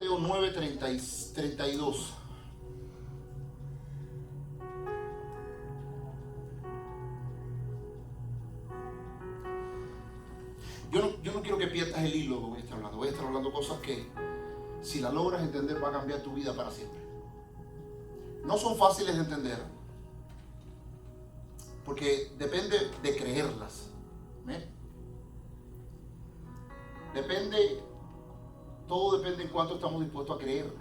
Mateo 9, 32. Yo no quiero que pierdas el hilo que voy a estar hablando. Voy a estar hablando cosas que, si las logras entender, va a cambiar tu vida para siempre. No son fáciles de entender, porque depende de creerlas. Todo depende en cuánto estamos dispuestos a creer.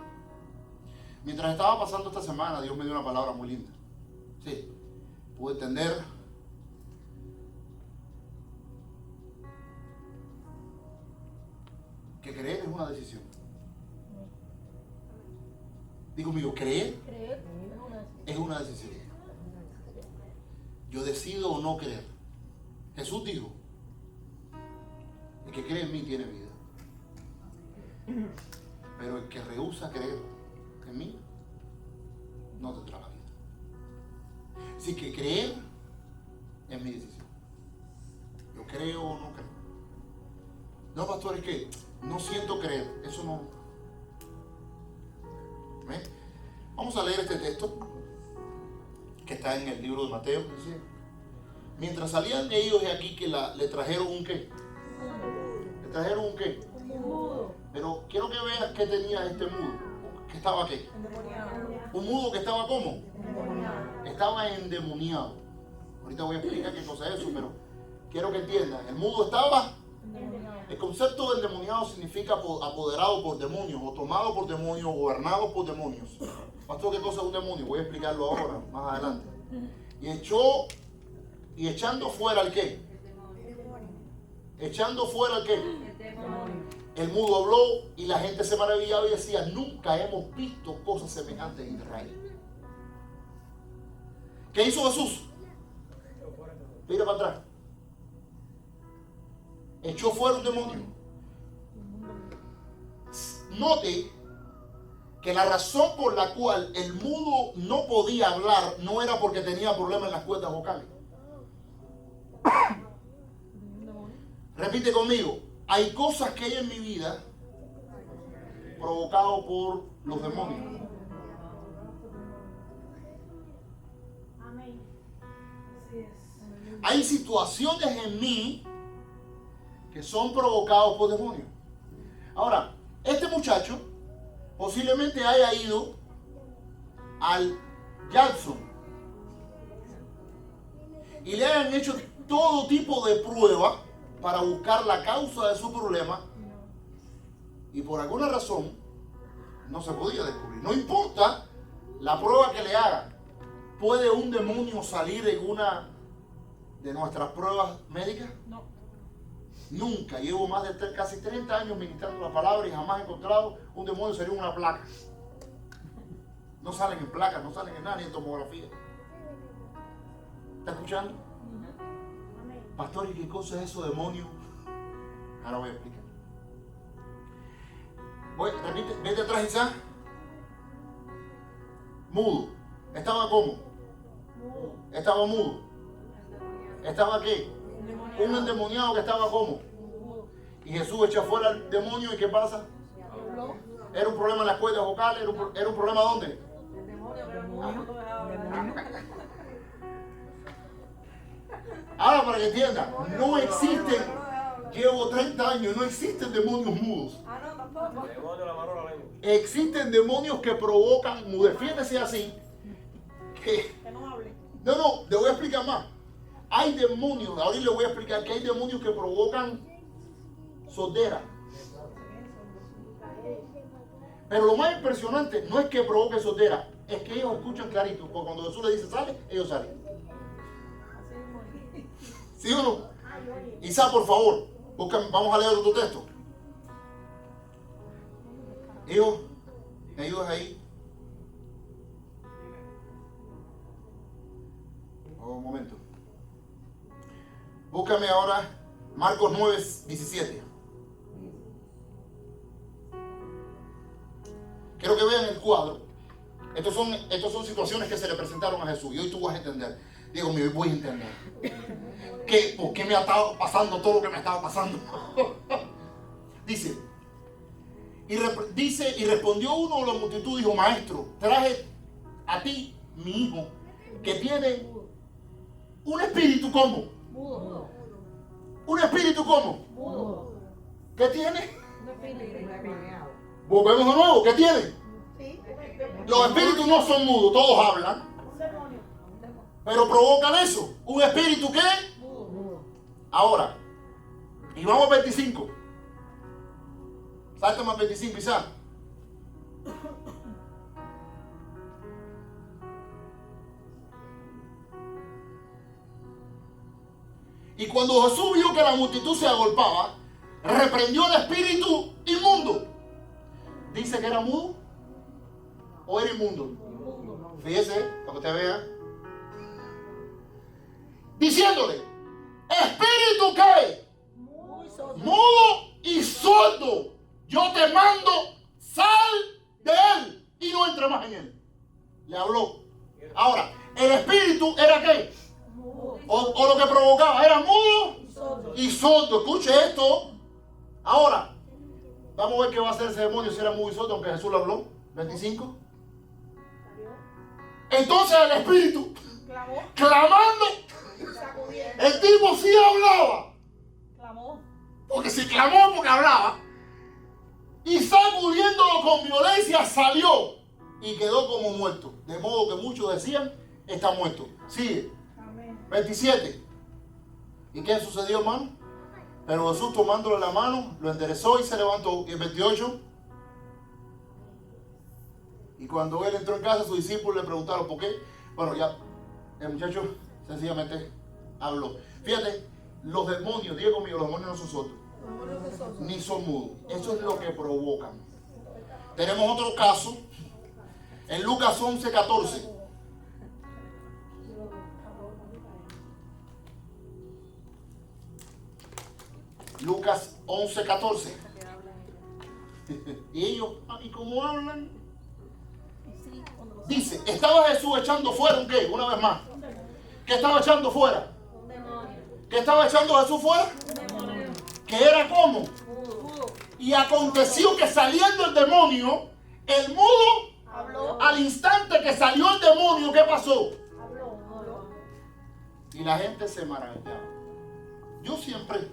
Mientras estaba pasando esta semana, Dios me dio una palabra muy linda. Sí, pude entender que creer es una decisión. Digo conmigo, creer es una decisión. Yo decido o no creer. Jesús dijo, el que cree en mí tiene vida. Pero el que rehúsa creer en mí no tendrá la vida. Así que creer es mi decisión. Yo creo o no creo. No, pastor, es que no siento creer. Eso no. ¿Ven? Vamos a leer este texto que está en el libro de Mateo. Dice, mientras salían ellos de aquí, que le trajeron un qué. ¿Le trajeron un qué? Un mudo. Pero quiero que veas qué tenía este mudo. ¿Qué estaba qué? Endemoniado. Un mudo que estaba ¿cómo? Endemoniado. Estaba endemoniado. Ahorita voy a explicar qué cosa es eso, pero quiero que entiendan. El mudo estaba. Endemoniado. El concepto de endemoniado significa apoderado por demonios, o tomado por demonios, o gobernado por demonios. Pastor, ¿qué cosa es un demonio? Voy a explicarlo ahora, más adelante. Y echando fuera el qué. Echando fuera el qué. El mudo habló y la gente se maravillaba y decía, nunca hemos visto cosas semejantes en Israel. ¿Qué hizo Jesús? Mira para atrás. Echó fuera un demonio. Note que la razón por la cual el mudo no podía hablar no era porque tenía problemas en las cuerdas vocales. Repite conmigo. Hay cosas que hay en mi vida provocadas por los demonios. Amén. Así es. Hay situaciones en mí que son provocados por demonios. Ahora, este muchacho posiblemente haya ido al Jackson y le hayan hecho todo tipo de pruebas para buscar la causa de su problema y por alguna razón no se podía descubrir. No importa la prueba que le hagan, ¿puede un demonio salir en una de nuestras pruebas médicas? No. Nunca. Llevo más de casi 30 años ministrando la palabra y jamás he encontrado un demonio salir en una placa. No salen en placas, no salen en nada, ni en tomografía. ¿Está escuchando? Pastor, ¿y qué cosa es eso, demonio? Ahora voy a explicar. Repite, vete atrás, Isaac. Mudo. ¿Estaba cómo? Mudo. Estaba mudo. ¿Estaba qué? Un endemoniado que estaba como. Y Jesús echa fuera al demonio y ¿qué pasa? Habló. Era un problema en las cuerdas vocales, era un problema ¿dónde? El demonio, pero el mudo no dejaba hablar. Ahora para que entiendan, no existen, llevo 30 años, no existen demonios mudos. Ah, no, tampoco. El demonio le amarró la lengua. Existen demonios que provocan mudez. Fíjense así, que, Que no hable. no, le voy a explicar más. Hay demonios, ahora le voy a explicar que hay demonios que provocan sordera. Pero lo más impresionante no es que provoque sordera, es que ellos escuchan clarito. Porque cuando Jesús le dice sale, ellos salen. Así mismo. ¿Sí o no? Isa, por favor, vamos a leer otro texto. Hijo, ¿me ayudas ahí? Un momento. Búscame ahora Marcos 9, 17. Quiero que vean el cuadro. Estos son situaciones que se le presentaron a Jesús. Y hoy tú vas a entender. Digo, hoy voy a entender. ¿Por qué me ha estado pasando todo lo que me estaba pasando? Dice, Dice, y respondió uno de la multitud, dijo, maestro, traje a ti mi hijo, que tiene un espíritu como. Mudo. ¿Un espíritu como? Mudo. ¿Qué tiene? Un espíritu. Volvemos de nuevo, ¿qué tiene? Sí. Los espíritus no son mudos, todos hablan, Un demonio. pero provocan eso. ¿Un espíritu qué? Mudo. Ahora, y vamos a 25. Salta más 25, Isaac. Y cuando Jesús vio que la multitud se agolpaba, reprendió al espíritu inmundo. ¿Dice que era mudo o era inmundo? Fíjese, para que usted vea. Diciéndole, espíritu que Muy sordo. mudo y sordo, yo te mando, sal de él y no entre más en él. Le habló. Ahora, el espíritu era qué? Mudo. O lo que provocaba era mudo Y sordo. y sordo. Escuche esto. Ahora, vamos a ver qué va a hacer ese demonio si era mudo y sordo, aunque Jesús le habló. 25. Entonces el espíritu, Clamó. clamando, Sacudiendo. el tipo sí hablaba. Clamó. Porque si clamó porque hablaba. Y sacudiéndolo con violencia salió y quedó como muerto. De modo que muchos decían, está muerto. Sigue. Amén. 27. ¿Y qué sucedió, hermano? Pero Jesús tomándole la mano, lo enderezó y se levantó. Y el 28. Y cuando él entró en casa, sus discípulos le preguntaron por qué. Bueno, ya el muchacho sencillamente habló. Fíjate, los demonios, diga conmigo, los demonios no son sordos, ni son mudos. Eso es lo que provocan. Tenemos otro caso en Lucas 11:14. Lucas 11:14. Y ellos, ¿y cómo hablan? Dice, estaba Jesús echando fuera un qué, una vez más. ¿Qué estaba echando fuera? Un demonio. ¿Qué estaba echando Jesús fuera? Un demonio. Que era como. Mudo. Y aconteció que saliendo el demonio, el mudo, Habló. al instante que salió el demonio, ¿qué pasó? Habló. Y la gente se maravillaba. Yo siempre,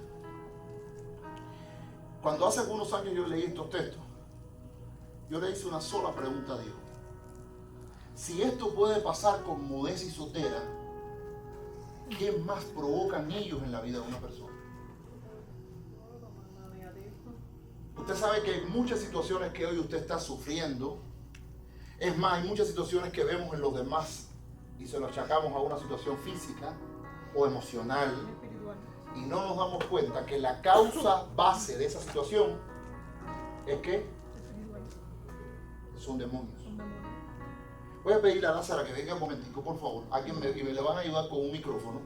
cuando hace algunos años yo leí estos textos, yo le hice una sola pregunta a Dios. Si esto puede pasar con mudez y sotera, ¿qué más provocan ellos en la vida de una persona? Usted sabe que hay muchas situaciones que hoy usted está sufriendo. Es más, hay muchas situaciones que vemos en los demás y se lo achacamos a una situación física o emocional y no nos damos cuenta que la causa base de esa situación es que son demonios. Voy a pedirle a Lázara que venga un momentico, por favor. Alguien y me le van a ayudar con un micrófono.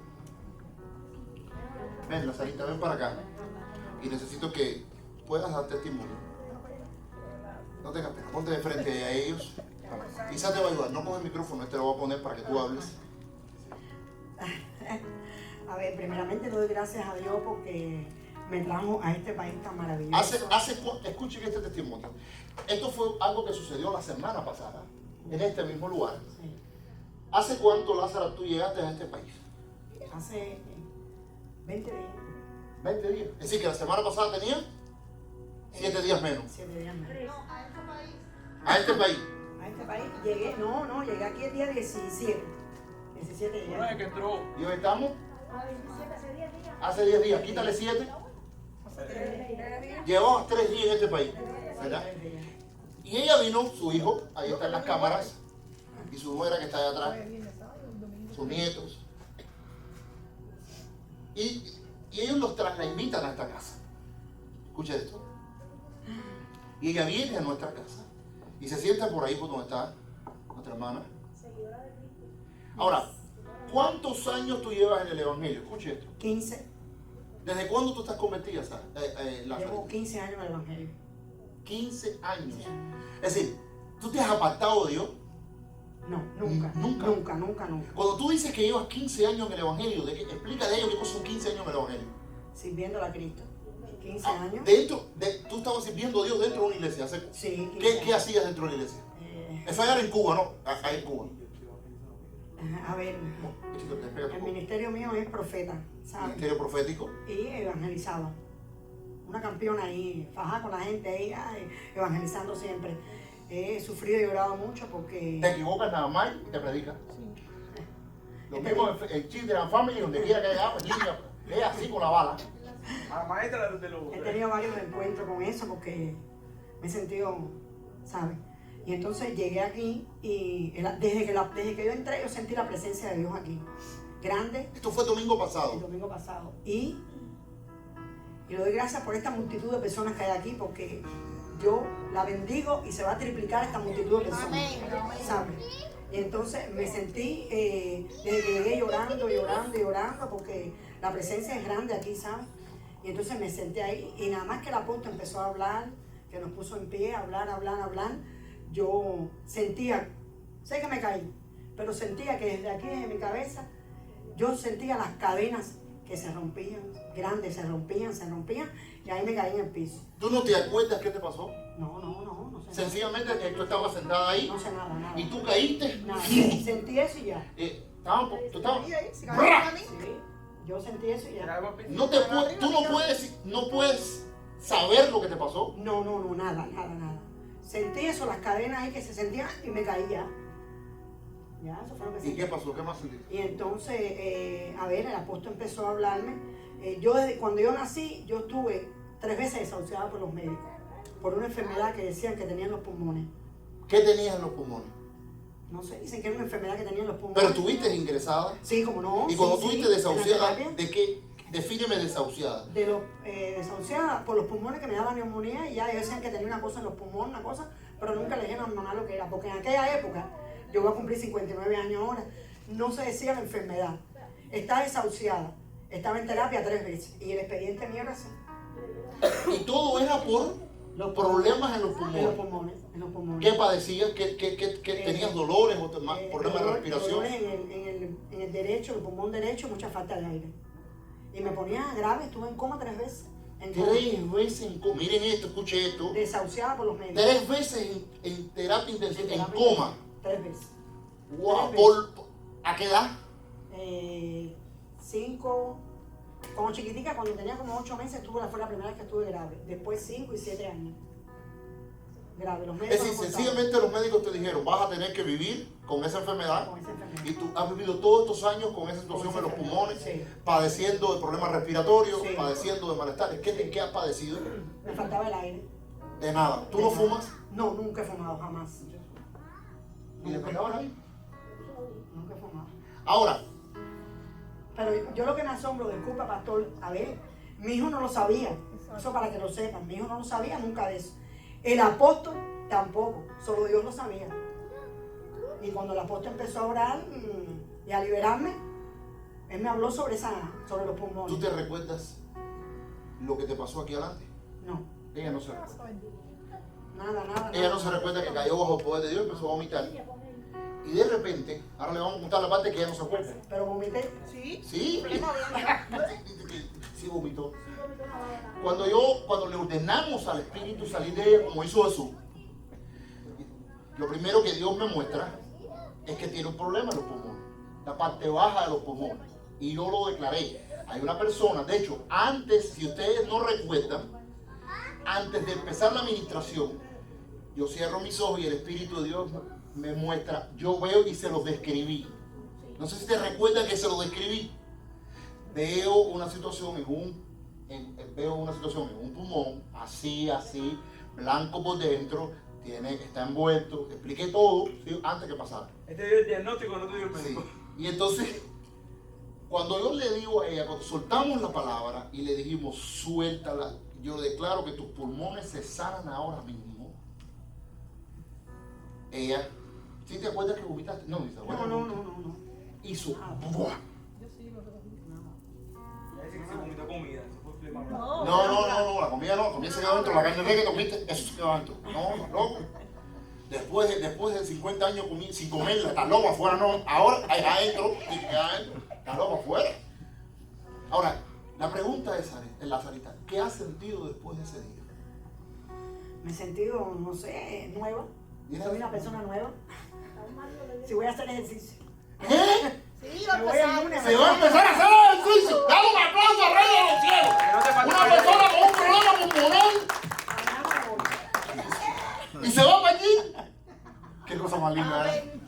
Ven, Lazarita, ven para acá. Y necesito que puedas dar testimonio. No tengas pena, ponte de frente a ellos. Quizás te va a ayudar. No con el micrófono, este lo voy a poner para que tú hables. A ver, primeramente doy gracias a Dios porque me trajo a este país tan maravilloso. Escuchen este testimonio. Esto fue algo que sucedió la semana pasada, en este mismo lugar. Sí. ¿Hace cuánto, Lázaro, tú llegaste a este país? Hace 20 días. 20 días. Es decir, que la semana pasada tenía 7 días menos. 7 días menos. A este país. A este país llegué, llegué aquí el día 17. 17 días. que entró. ¿Y hoy estamos? Hace 10 días. Quítale 7. Llevamos 3 días en este país. ¿Verdad? 3 días. Y ella vino, su hijo, ahí están las cámaras, y su nuera que está allá atrás, sus nietos. Y ellos la invitan a esta casa. Escucha esto. Y ella viene a nuestra casa y se sienta por ahí por donde está nuestra hermana. Ahora, ¿cuántos años tú llevas en el Evangelio? Escucha esto. 15. ¿Desde cuándo tú estás convertida, Lázaro? Llevo 15 años en el Evangelio. 15 años. Es decir, ¿tú te has apartado de Dios? No, nunca. Nunca. Nunca, nunca, nunca. Cuando tú dices que llevas 15 años en el Evangelio, explícale a ellos qué son 15 años en el Evangelio. Sirviéndole a Cristo. 15 años. Tú estabas sirviendo a Dios dentro de una iglesia. Sí, 15 ¿Qué años. hacías dentro de la iglesia? Eso allá era en Cuba, ¿no? Acá en Cuba. A ver, el ministerio mío es profeta, ¿sabes? Ministerio profético. Y evangelizaba. Una campeona ahí, fajada con la gente ahí, ay, evangelizando siempre. He sufrido y llorado mucho porque... Te equivocas nada más y te predicas. Lo mismo en Children Family, donde quiera que haya, pues niña, es así con la bala. A la maestra de los... He tenido varios encuentros con eso porque me he sentido, ¿sabes? Y entonces llegué aquí y desde que yo entré yo sentí la presencia de Dios aquí. Grande. Esto fue el domingo El pasado. domingo pasado. Y le doy gracias por esta multitud de personas que hay aquí porque yo la bendigo y se va a triplicar esta multitud de personas. ¿Sabes? Y entonces me sentí desde que llegué llorando porque la presencia es grande aquí, ¿sabes? Y entonces me senté ahí y nada más que el apóstol empezó a hablar, que nos puso en pie, a hablar, yo sentía, sé que me caí, pero sentía que desde aquí, desde mi cabeza, yo sentía las cadenas que se rompían, grandes, se rompían, y ahí me caí en el piso. ¿Tú no te acuerdas qué te pasó? No sé. Sencillamente que tú estabas sentada ahí No sé nada. y tú caíste. Nada, sentí eso y ya. Tú estabas. Sí, yo sentí eso y ya. No puedes saber lo que te pasó. No, nada. Sentí eso, las cadenas ahí que se sentían y me caía. Ya, eso fue lo que ¿Y sentí. qué pasó? ¿Qué más sentiste? Y entonces, a ver, el apóstol empezó a hablarme. Cuando yo nací, yo estuve 3 veces desahuciada por los médicos, por una enfermedad que decían que tenía en los pulmones. ¿Qué tenías en los pulmones? No sé, dicen que era una enfermedad que tenía en los pulmones. Pero estuviste ingresada. Sí, como no. Y cuando sí, estuviste en la desahuciada, terapia. ¿de qué? Defíneme desahuciada. Desahuciada por los pulmones que me daban neumonía y ya ellos decían que tenía una cosa en los pulmones, una cosa, pero nunca le dijeron nada lo que era, porque en aquella época, yo voy a cumplir 59 años ahora, no se decía la enfermedad. Está desahuciada, estaba en terapia 3 veces y el expediente mío era así. Y todo era por los problemas en los pulmones. En los pulmones. ¿Qué padecías? ¿Qué tenías dolores o problemas de respiración? Dolores en el derecho, el pulmón derecho, mucha falta de aire. Y me ponía grave, estuve en coma 3 veces. 3 veces en coma. Miren esto, escuche esto. Desahuciada por los médicos. 3 veces en terapia intensiva, en coma. 3 veces. Wow. 3 veces. ¿A qué edad? 5, como chiquitica, cuando tenía como 8 meses, fue la primera vez que estuve grave. Después 5 y 7 años. Grave. Los médicos Es decir, sencillamente los médicos te dijeron, vas a tener que vivir con esa enfermedad. con esa enfermedad. Y tú has vivido todos estos años con esa situación en los pulmones, Sí. padeciendo de problemas respiratorios, Sí. padeciendo de malestares. ¿Qué has padecido? Me faltaba el aire. De nada. ¿Tú no fumas? No, nunca he fumado, jamás. ¿Y le pegabas ahí? Nunca he fumado. Ahora, Pero yo lo que me asombro, disculpa pastor, a ver, mi hijo no lo sabía, eso para que lo sepan, mi hijo no lo sabía nunca de eso. El apóstol tampoco, solo Dios lo sabía. Y cuando el apóstol empezó a orar y a liberarme, él me habló sobre los pulmones. ¿tú te recuerdas lo que te pasó aquí adelante? No, Ella no se recuerda. nada. Ella no se recuerda que cayó bajo el poder de Dios y empezó a vomitar. Y de repente, ahora le vamos a contar la parte que ella no se acuerda. Pero vomité. Sí. Sí, sí vomitó. Cuando le ordenamos al Espíritu salir de ella como hizo Jesús, lo primero que Dios me muestra es que tiene un problema en los pulmones, la parte baja de los pulmones. Y yo lo declaré. Hay una persona, de hecho, antes, si ustedes no recuerdan, antes de empezar la administración, yo cierro mis ojos y el Espíritu de Dios me muestra, yo veo y se los describí. No sé si te recuerdan que se los describí. Veo una situación en un pulmón, así, blanco por dentro, está envuelto, expliqué todo, ¿sí? Antes que pasara. Este dio el diagnóstico, no te dio el Sí. médico. Y entonces, cuando yo le digo a ella, cuando soltamos la palabra y le dijimos, suéltala, yo declaro que tus pulmones se sanan ahora mismo. Ella, ¿sí te acuerdas que vomitaste? No, ni se acuerda. No. Hizo, ¡buah! Yo sí lo recuerdo. Ya dice que se vomitó comida, eso fue flema. No, la comida se quedó dentro, la carne que comiste, eso se quedó dentro. No, loco. Después de 50 años sin comerla, está loco afuera, no. Ahora, adentro, está loco afuera. Ahora, La pregunta es, Lazarita, ¿qué has sentido después de ese día? Me he sentido, no sé, nueva. Mira. Soy una persona nueva. Si voy a hacer ejercicio. ¿Qué? Sí, Me voy el lunes. Se va a empezar a hacer ejercicio. Dale un aplauso al Rey de los Cielos. Que no te falte Una persona con un problema pulmonar y se va para allí. Qué cosa más linda, ¿eh?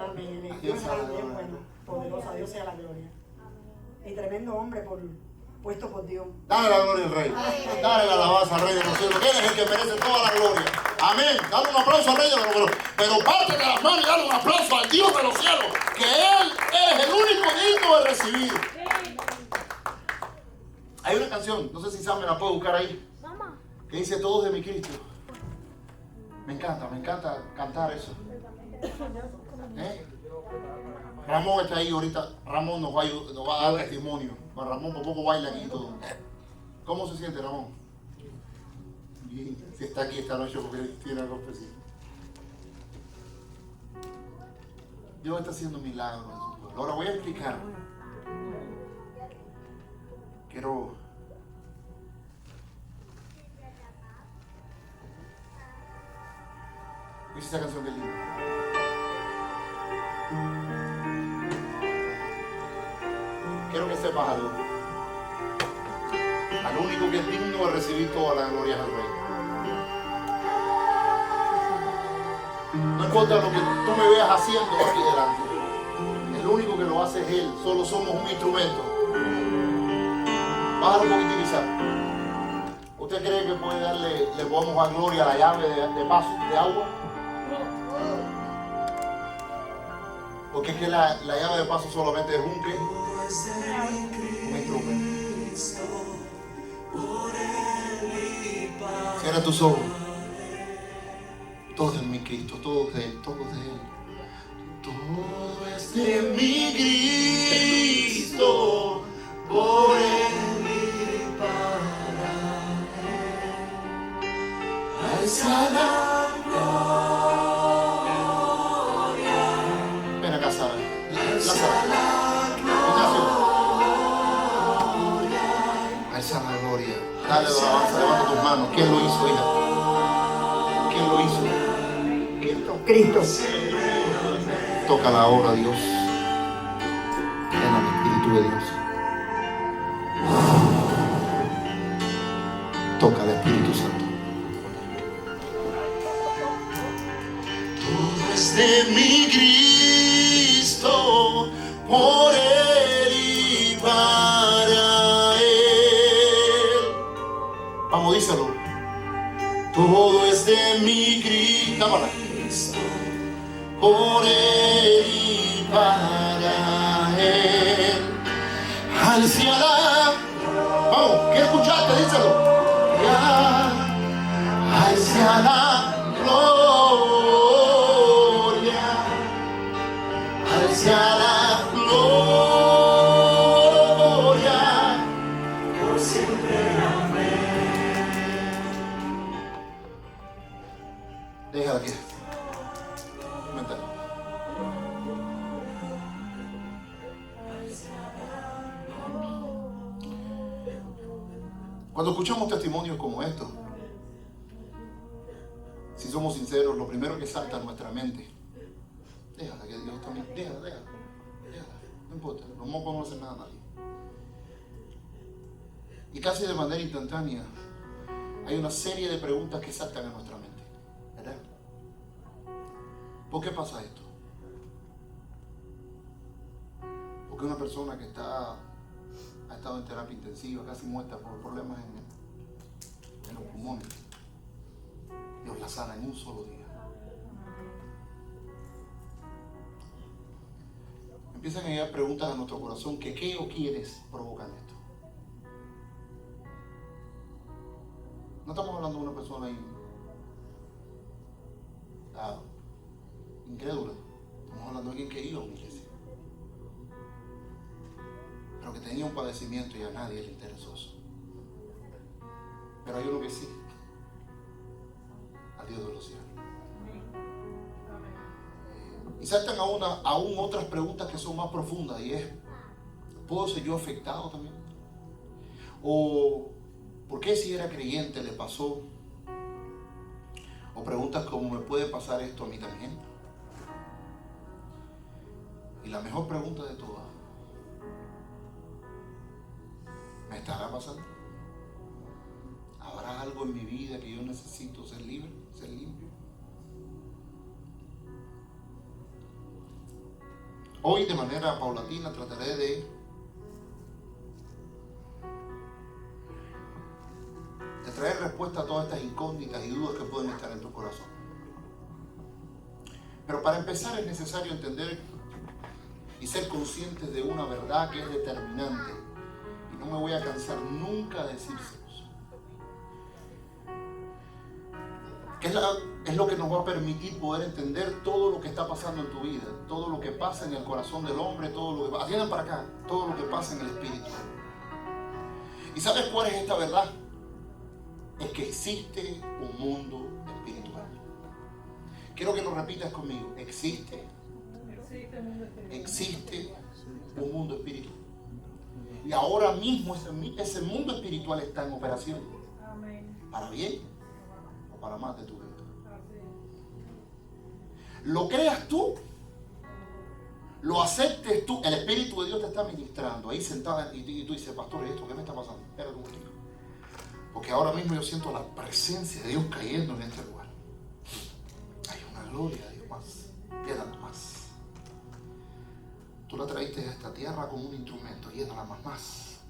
Amén. Dios es bien bueno, poderosa, Dios sea la gloria. Y tremendo hombre puesto por Dios. Dale la gloria al Rey. Dale la alabanza al Rey de los Cielos. Él es el que merece toda la gloria. Amén. Dale un aplauso al Rey de los Cielos. Pero pártete las manos y dale un aplauso al Dios de los cielos. Que Él es el único digno de recibir. Hay una canción, no sé si Sam me la puede buscar ahí, que dice Todos de mi Cristo. Me encanta cantar eso. ¿Eh? Ramón está ahí ahorita. Ramón nos va a dar testimonio. Ramón por poco baila aquí y todo. ¿Cómo se siente, Ramón? Bien. Si está aquí esta noche porque tiene algo especial. Dios está haciendo milagros en su pueblo. Ahora voy a explicar. Quiero... ¿Viste esa canción que linda? Quiero que sepas algo. Al único que es digno de recibir toda la gloria es al Rey. No importa lo que tú me veas haciendo aquí delante. El único que lo hace es Él. Solo somos un instrumento. Bájalo un poquitín, Isaac. ¿Usted cree que le podemos dar gloria a la llave de paso de agua? Porque es que la llave de paso solamente es un instrumento. Cierra tus ojos. Todo es de mi Cristo, todo es de Él, todo es de Él. Todo es de mi Cristo, por Él y para Él. Alza la gloria. Ven acá, Sara. Alza la gloria. Dale la alabanza, levanta tus manos. ¿Quién lo hizo, hija? ¿Quién lo hizo? Cristo. Toca la obra, Dios. Llena el Espíritu de Dios. Toca el Espíritu Santo. Todo es de mi Cristo, por Él y para Él. Vamos, díselo. Todo es de mi Cristo. Dámala. Por Él y para Él. Hacia la... Vamos, ¿qué escuchaste? Díselo. Hacia la gloria. Hacia la gloria. Por siempre, amén. Déjala aquí. Cuando escuchamos testimonios como estos, si somos sinceros, lo primero que salta a nuestra mente, déjala que Dios también, déjala, no importa, no podemos hacer nada a nadie. Y casi de manera instantánea, hay una serie de preguntas que saltan a nuestra mente, ¿verdad? ¿Por qué pasa esto? Porque una persona que ha estado en terapia intensiva, casi muerta por problemas en los pulmones, Dios la sana en un solo día. Empiezan a llegar preguntas a nuestro corazón que qué o quiénes provocan esto. No estamos hablando de una persona incrédula, estamos hablando de alguien que iba a una iglesia, pero que tenía un padecimiento y a nadie le interesó eso. Pero hay uno que sí, al Dios de los cielos. Y saltan aún otras preguntas que son más profundas, y es, ¿puedo ser yo afectado también? O ¿por qué si era creyente le pasó? O preguntas como ¿me puede pasar esto a mí también? Y la mejor pregunta de todas, ¿me estará pasando? ¿Habrá algo en mi vida que yo necesito ser libre, ser limpio? Hoy de manera paulatina trataré de traer respuesta a todas estas incógnitas y dudas que pueden estar en tu corazón. Pero para empezar es necesario entender y ser conscientes de una verdad que es determinante. Y no me voy a cansar nunca de decírselos. Que es lo que nos va a permitir poder entender todo lo que está pasando en tu vida, todo lo que pasa en el corazón del hombre, todo lo que atiendan para acá, todo lo que pasa en el espíritu. ¿Y sabes cuál es esta verdad? Es que existe un mundo espiritual. Quiero que lo repitas conmigo. Existe un mundo espiritual. Y ahora mismo ese mundo espiritual está en operación. Para bien o para más de tu vida. Lo creas tú, lo aceptes tú, el Espíritu de Dios te está ministrando ahí sentada y tú dices, pastor, ¿esto qué me está pasando? Espérate un momento. Porque ahora mismo yo siento la presencia de Dios cayendo en este lugar. Hay una gloria de Dios más. Llénala más. Tú la traíste a esta tierra como un instrumento. Llénala más.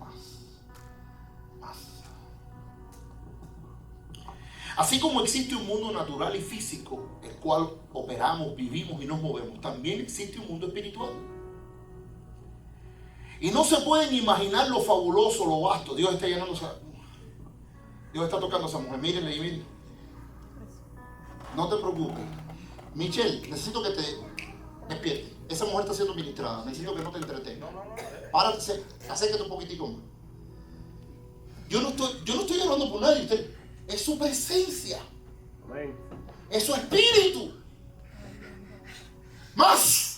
Así como existe un mundo natural y físico, el cual operamos, vivimos y nos movemos, también existe un mundo espiritual. Y no se pueden imaginar lo fabuloso, lo vasto. Dios está llenándose. Dios está tocando a esa mujer. Mírenle y mírenle. No te preocupes. Michelle, necesito que te despiertes. Esa mujer está siendo ministrada. Necesito que no te entretengas. Ahora acércate un poquitico más. Yo no estoy hablando por nadie. Es su presencia. Es su espíritu. Más.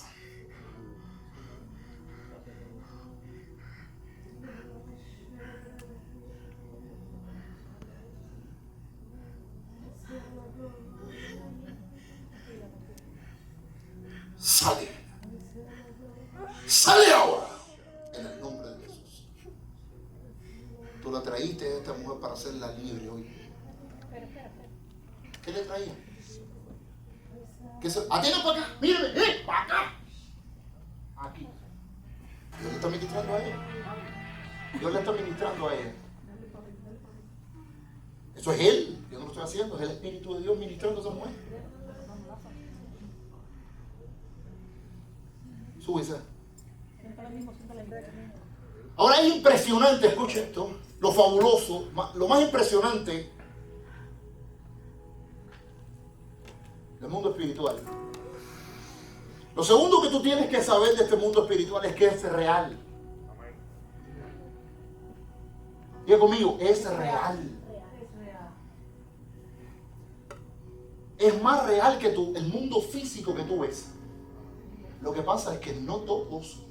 Sale. Sale ahora. En el nombre de Jesús. Tú la traíste a esta mujer para hacerla libre hoy. ¿Qué le traía? Atienda para acá. Míreme. Para acá. Aquí. Dios le está ministrando a ella. Dios le está ministrando a ella. Eso es Él. Yo no lo estoy haciendo. Es el Espíritu de Dios ministrando a esa mujer. Súbese. Ahora es impresionante, escuche esto, lo fabuloso, lo más impresionante del mundo espiritual. Lo segundo que tú tienes que saber de este mundo espiritual es que es real. Diga conmigo, es real. Es más real que el mundo físico que tú ves. Lo que pasa es que no todos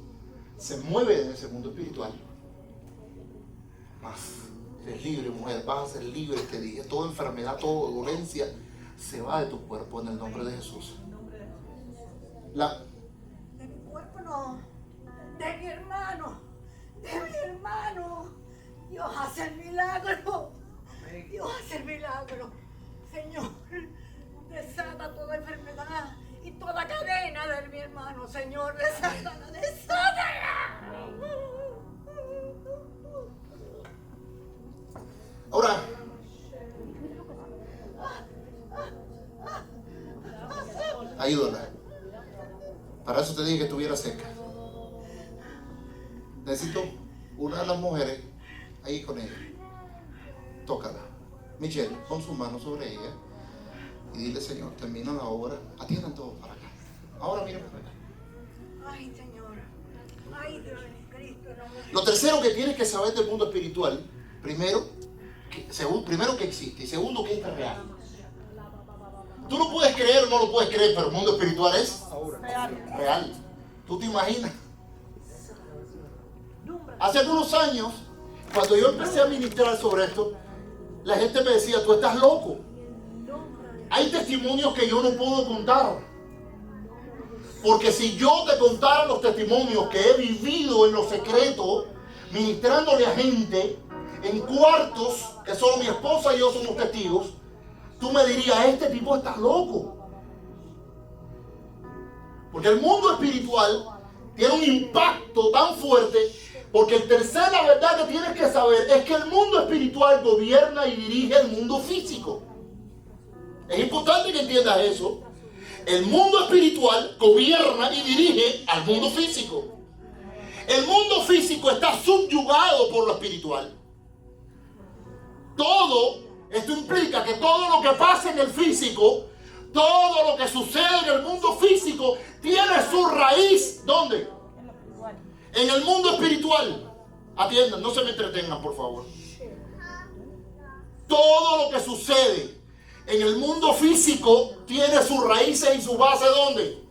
se mueven en ese mundo espiritual. Más, eres libre, mujer, vas a ser libre este día. Toda enfermedad, toda dolencia se va de tu cuerpo en el nombre de Jesús. De mi cuerpo no, de mi hermano, Dios hace el milagro. Dios hace el milagro. Señor, desata toda enfermedad y toda cadena de mi hermano. Señor, desátala. Ahora, ayúdala. Para eso te dije que estuviera cerca. Necesito una de las mujeres ahí con ella. Tócala. Michelle, pon su mano sobre ella y dile, Señor, termina la obra. Atiendan todos para acá. Ahora mira para acá. Ay, Señor. Ay, Dios de Cristo. Lo tercero que tienes que saber del mundo espiritual, primero que existe y segundo que es real. Tú lo puedes creer o no lo puedes creer, pero el mundo espiritual es real. ¿Tú te imaginas? Hace algunos años Cuando yo empecé a ministrar sobre esto, la gente me decía, tú estás loco. Hay testimonios que yo no puedo contar. Porque si yo te contara los testimonios que he vivido en lo secreto, ministrándole a gente en cuartos, que solo mi esposa y yo somos testigos, tú me dirías, este tipo está loco. Porque el mundo espiritual tiene un impacto tan fuerte, porque la verdad que tienes que saber es que el mundo espiritual gobierna y dirige el mundo físico. Es importante que entiendas eso. El mundo espiritual gobierna y dirige al mundo físico. El mundo físico está subyugado por lo espiritual. Esto implica que todo lo que pasa en el físico, todo lo que sucede en el mundo físico, tiene su raíz, ¿dónde? En el mundo espiritual. Atiendan, no se me entretengan, por favor. Todo lo que sucede en el mundo físico tiene sus raíces y su base, ¿dónde?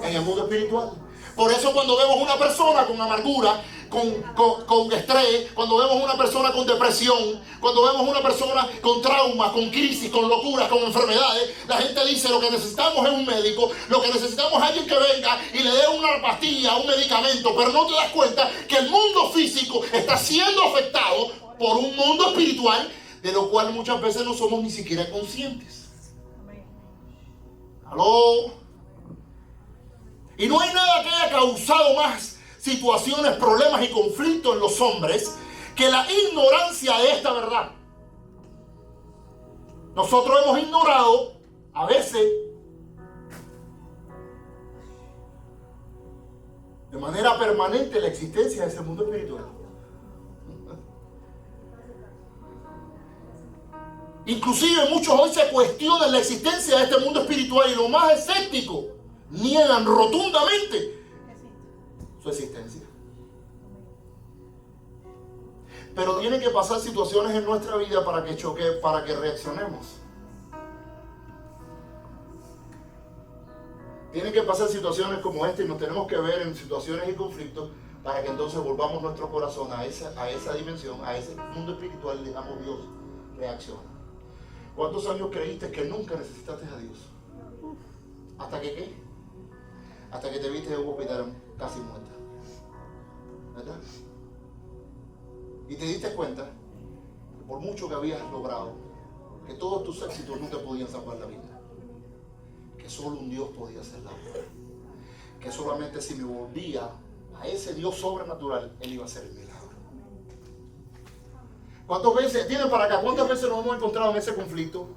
En el mundo espiritual. Por eso cuando vemos una persona con amargura, con estrés, cuando vemos una persona con depresión, cuando vemos una persona con traumas, con crisis, con locuras, con enfermedades, la gente dice, lo que necesitamos es un médico, lo que necesitamos es alguien que venga y le dé una pastilla, un medicamento, pero no te das cuenta que el mundo físico está siendo afectado por un mundo espiritual, de lo cual muchas veces no somos ni siquiera conscientes. ¿Aló? Y no hay nada que haya causado más situaciones, problemas y conflictos en los hombres que la ignorancia de esta verdad. Nosotros hemos ignorado a veces de manera permanente la existencia de ese mundo espiritual. Inclusive muchos hoy se cuestionan la existencia de este mundo espiritual y los más escépticos niegan rotundamente su existencia. Pero tienen que pasar situaciones en nuestra vida para que choque, para que reaccionemos. Tienen que pasar situaciones como esta y nos tenemos que ver en situaciones y conflictos para que entonces volvamos nuestro corazón a esa dimensión, a ese mundo espiritual y digamos, Dios reacciona. ¿Cuántos años creíste que nunca necesitaste a Dios? ¿Hasta que qué? Hasta que te viste en un hospital casi muerta. ¿Verdad? Y te diste cuenta que por mucho que habías logrado, que todos tus éxitos no te podían salvar la vida. Que solo un Dios podía hacer la obra. Que solamente si me volvía a ese Dios sobrenatural, Él iba a hacer el milagro. ¿Cuántas veces, tienen para acá, cuántas veces nos hemos encontrado en ese conflicto?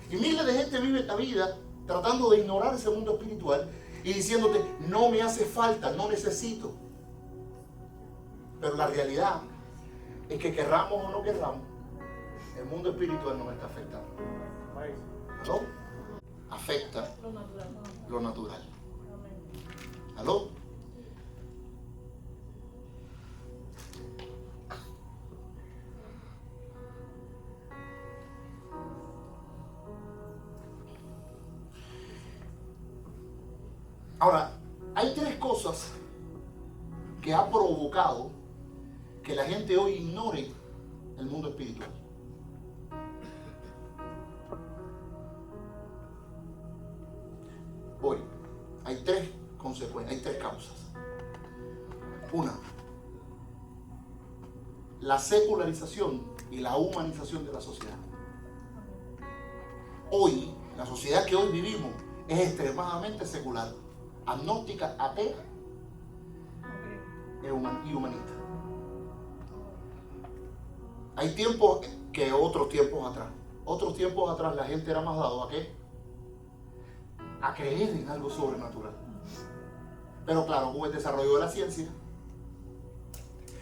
Y miles de gente vive la vida tratando de ignorar ese mundo espiritual y diciéndote, no me hace falta, no necesito. Pero la realidad es que querramos o no querramos, el mundo espiritual nos está afectando. ¿Aló? Afecta lo natural. ¿Aló? Ahora, hay tres cosas que ha provocado que la gente hoy ignore el mundo espiritual. Hoy hay tres consecuencias, hay tres causas. Una, la secularización y la humanización de la sociedad. Hoy, la sociedad que hoy vivimos es extremadamente secular, agnóstica, atea y humanista. Hay tiempos que otros tiempos atrás. Otros tiempos atrás la gente era más dado ¿a qué? A creer en algo sobrenatural. Pero claro, con el desarrollo de la ciencia,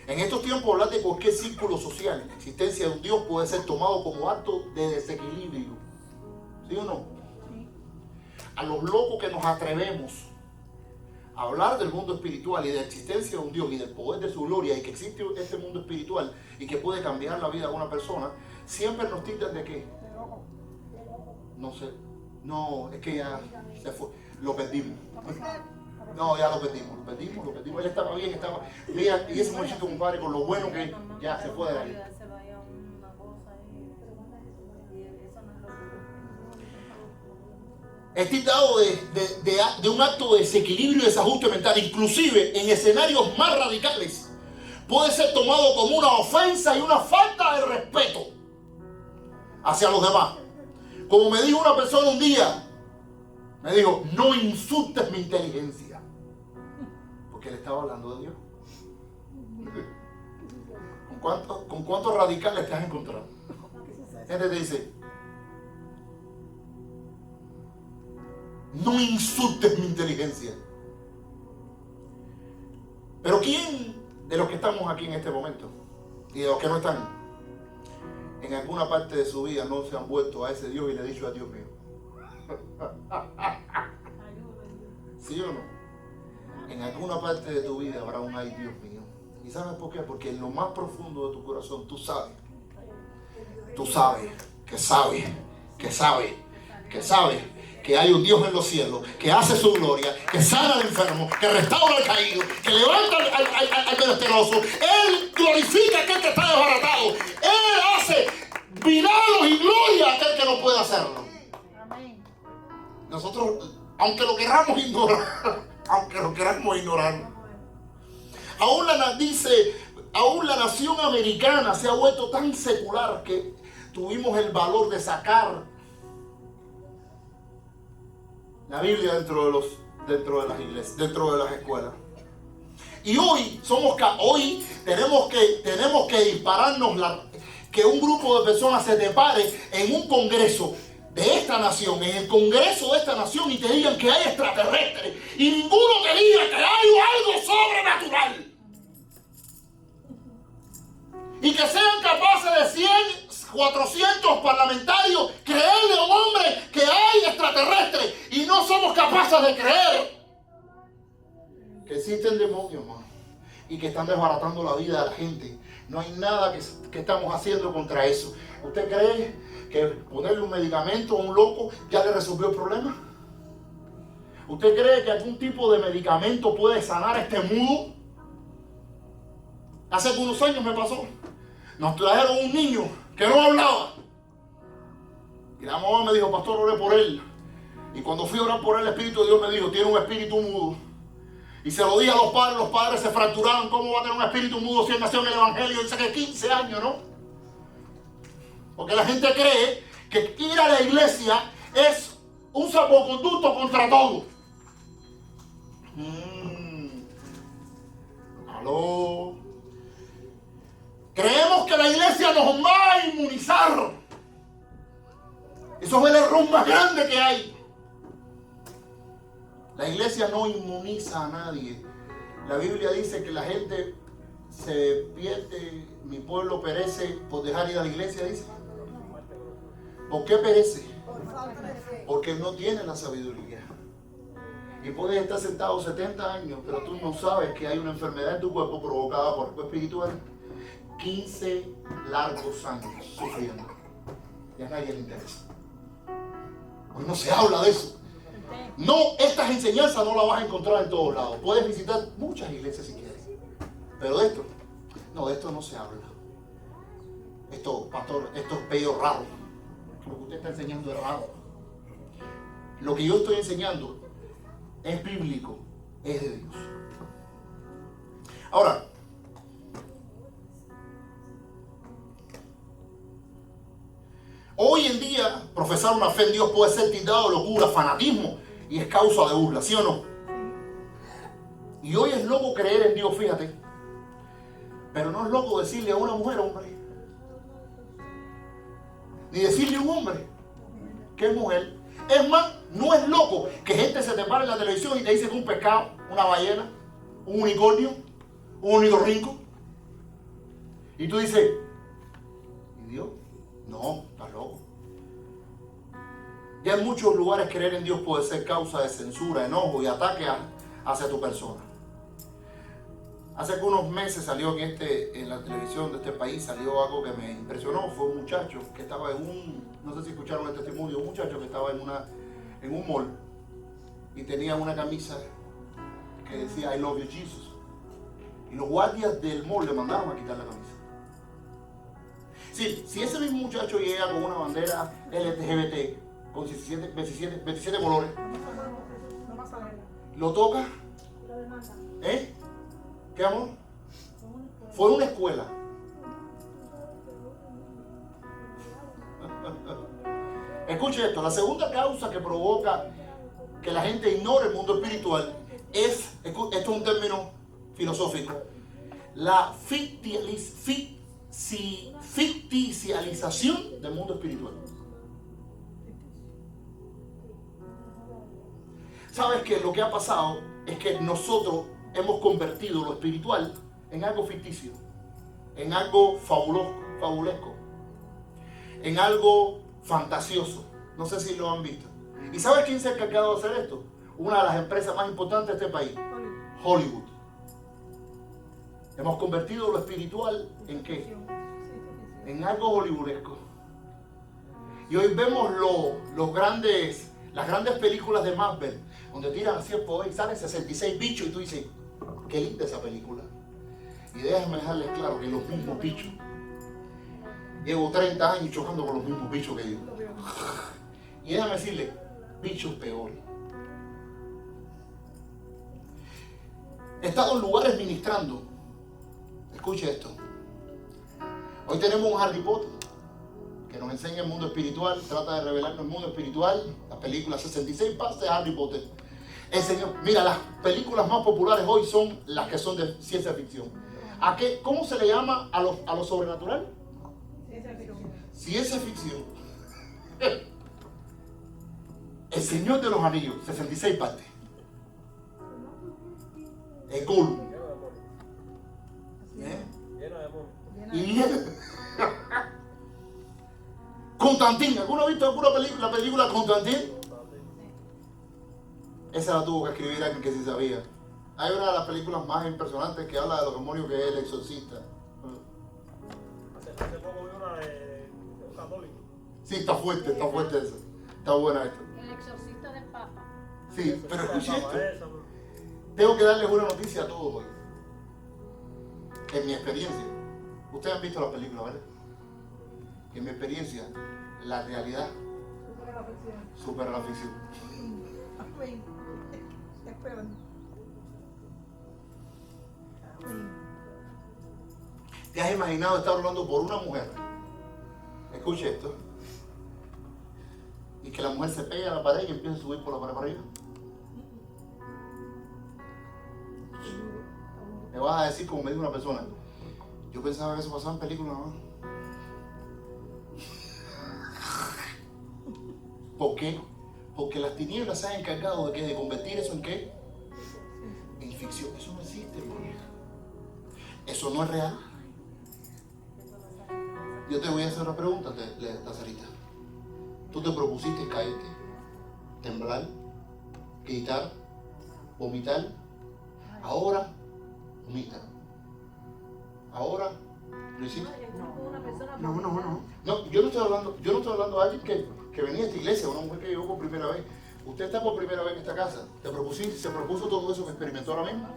en estos tiempos hablar de cualquier círculo social, la existencia de un Dios puede ser tomado como acto de desequilibrio. ¿Sí o no? A los locos que nos atrevemos a hablar del mundo espiritual y de la existencia de un Dios y del poder de su gloria y que existe este mundo espiritual y que puede cambiar la vida de una persona, siempre nos tildan de qué. No sé, no, es que ya se fue, lo perdimos. No, ya lo perdimos. Él estaba bien, estaba. Mira, y ese muchachito, compadre, con lo bueno que ya se fue de ahí. Es tildado de un acto de desequilibrio y desajuste mental, inclusive en escenarios más radicales. Puede ser tomado como una ofensa y una falta de respeto hacia los demás. Como me dijo una persona un día, me dijo, no insultes mi inteligencia. Porque él estaba hablando de Dios. ¿Con cuántos radicales te has encontrado? Gente te dice, no insultes mi inteligencia. Pero ¿quién de los que estamos aquí en este momento y de los que no están, en alguna parte de su vida no se han vuelto a ese Dios y le han dicho a Dios mío? ¿Sí o no? En alguna parte de tu vida habrá un ay Dios mío. ¿Y sabes por qué? Porque en lo más profundo de tu corazón tú sabes que hay un Dios en los cielos, que hace su gloria, que sana al enfermo, que restaura al caído, que levanta al menesteroso. Él glorifica a aquel que está desbaratado. Él hace milagros y gloria a aquel que no puede hacerlo. Nosotros, aunque lo queramos ignorar, aún la nación americana se ha vuelto tan secular que tuvimos el valor de sacar la Biblia dentro de las iglesias, dentro de las escuelas. Y hoy tenemos que dispararnos que un grupo de personas se depare en un congreso de esta nación, en el congreso de esta nación, y te digan que hay extraterrestres, y ninguno te diga que hay algo sobrenatural. Y que sean capaces de 100, 400 parlamentarios creerle a un hombre que hay extraterrestres, y no somos capaces de creer que existen demonios, hermano, y que están desbaratando la vida de la gente. No hay nada que estamos haciendo contra eso. ¿Usted cree que ponerle un medicamento a un loco ya le resolvió el problema? ¿Usted cree que algún tipo de medicamento puede sanar a este mudo? Hace algunos años me pasó. Nos trajeron un niño que no hablaba. Y la mamá me dijo, pastor, oré por él. Y cuando fui a orar por él, el Espíritu de Dios me dijo, tiene un espíritu mudo. Y se lo dije a los padres se fracturaron. ¿Cómo va a tener un espíritu mudo si él nació en el Evangelio? Dice que 15 años, ¿no? Porque la gente cree que ir a la iglesia es un salvoconducto contra todo. Aló. Creemos que la iglesia nos va a inmunizar. Eso es el error más grande que hay. La iglesia no inmuniza a nadie. La Biblia dice que la gente se pierde, mi pueblo perece por dejar ir a la iglesia, dice. ¿Por qué perece? Porque no tiene la sabiduría. Y puedes estar sentado 70 años, pero tú no sabes que hay una enfermedad en tu cuerpo provocada por algo espiritual. 15 largos años sufriendo. Y a nadie le interesa. Hoy no se habla de eso. No, estas enseñanzas no las vas a encontrar en todos lados. Puedes visitar muchas iglesias si quieres. Pero de esto no se habla. Esto, pastor, esto es medio raro. Lo que usted está enseñando es raro. Lo que yo estoy enseñando es bíblico, es de Dios. Ahora, hoy en día, profesar una fe en Dios puede ser tildado de locura, fanatismo, y es causa de burla, ¿sí o no? Y hoy es loco creer en Dios, fíjate. Pero no es loco decirle a una mujer, hombre. Ni decirle a un hombre que es mujer. Es más, no es loco que gente se te pare en la televisión y te dice que un pescado, una ballena, un unicornio, un ornitorrinco. Y tú dices, ¿y Dios? No, estás loco. Ya en muchos lugares creer en Dios puede ser causa de censura, enojo y ataque hacia tu persona. Hace algunos meses salió en la televisión de este país, salió algo que me impresionó. Fue un muchacho que estaba no sé si escucharon el testimonio, un muchacho que estaba en un mall y tenía una camisa que decía I love you Jesus. Y los guardias del mall le mandaron a quitar la camisa. Sí, si ese mismo muchacho llega con una bandera LGBT, con 27 colores, No pasa nada. lo toca, ¿eh? ¿Qué amor? Fue una escuela. Escuche esto, la segunda causa que provoca que la gente ignore el mundo espiritual es, esto es un término filosófico, la ficticialización del mundo espiritual. ¿Sabes qué? Lo que ha pasado es que nosotros hemos convertido lo espiritual en algo ficticio, en algo fabulesco, en algo fantasioso. No sé si lo han visto. ¿Y sabes quién se ha encargado de hacer esto? Una de las empresas más importantes de este país, Hollywood. Hemos convertido lo espiritual ¿en qué? En algo hollywoodesco. Y hoy vemos las grandes películas de Marvel, donde tiran así el poder y salen 66 bichos y tú dices, qué linda esa película. Y déjame dejarles claro que los mismos bichos. Llevo 30 años chocando con los mismos bichos que yo. Y déjame decirle, bichos peores. He estado en lugares ministrando. Escuche esto. Hoy tenemos un Harry Potter que nos enseña el mundo espiritual, trata de revelarnos el mundo espiritual. La película 66 partes de Harry Potter. El Señor, mira, las películas más populares hoy son las que son de ciencia ficción. ¿Cómo se le llama a lo sobrenatural? Ciencia ficción. El Señor de los Anillos, 66 partes. El Gollum. Y Constantine. ¿Alguno ha visto alguna película? La película Constantine. Esa la tuvo que escribir alguien que sí sabía. Hay una de las películas más impresionantes que habla de los demonios, que es El Exorcista. Hace poco vi una de un católico. Sí, está fuerte esa. Está buena esta. El exorcista del Papa. Sí, pero escuche esto. Esa, Tengo que darles una noticia a todos hoy. En mi experiencia, ustedes han visto la película, ¿verdad? En mi experiencia, la realidad supera la ficción. ¿Te has imaginado estar hablando por una mujer? Escuche esto. Y que la mujer se pegue a la pared y empiece a subir por la pared para arriba. Me vas a decir, como me dijo una persona, yo pensaba que eso pasaba en películas, ¿no? ¿Por qué? Porque las tinieblas se han encargado de, ¿qué? De convertir eso en ¿qué? En ficción. Eso no existe, hermano. Eso no es real. Yo te voy a hacer una pregunta, Lazarita. Tú te propusiste caerte, temblar, gritar, vomitar. Ahora, vomita. Ahora, ¿lo hiciste? No, yo no estoy hablando de alguien que venía a esta iglesia, una mujer que llegó por primera vez. Usted está por primera vez en esta casa. Se propuso todo eso que experimentó ahora mismo.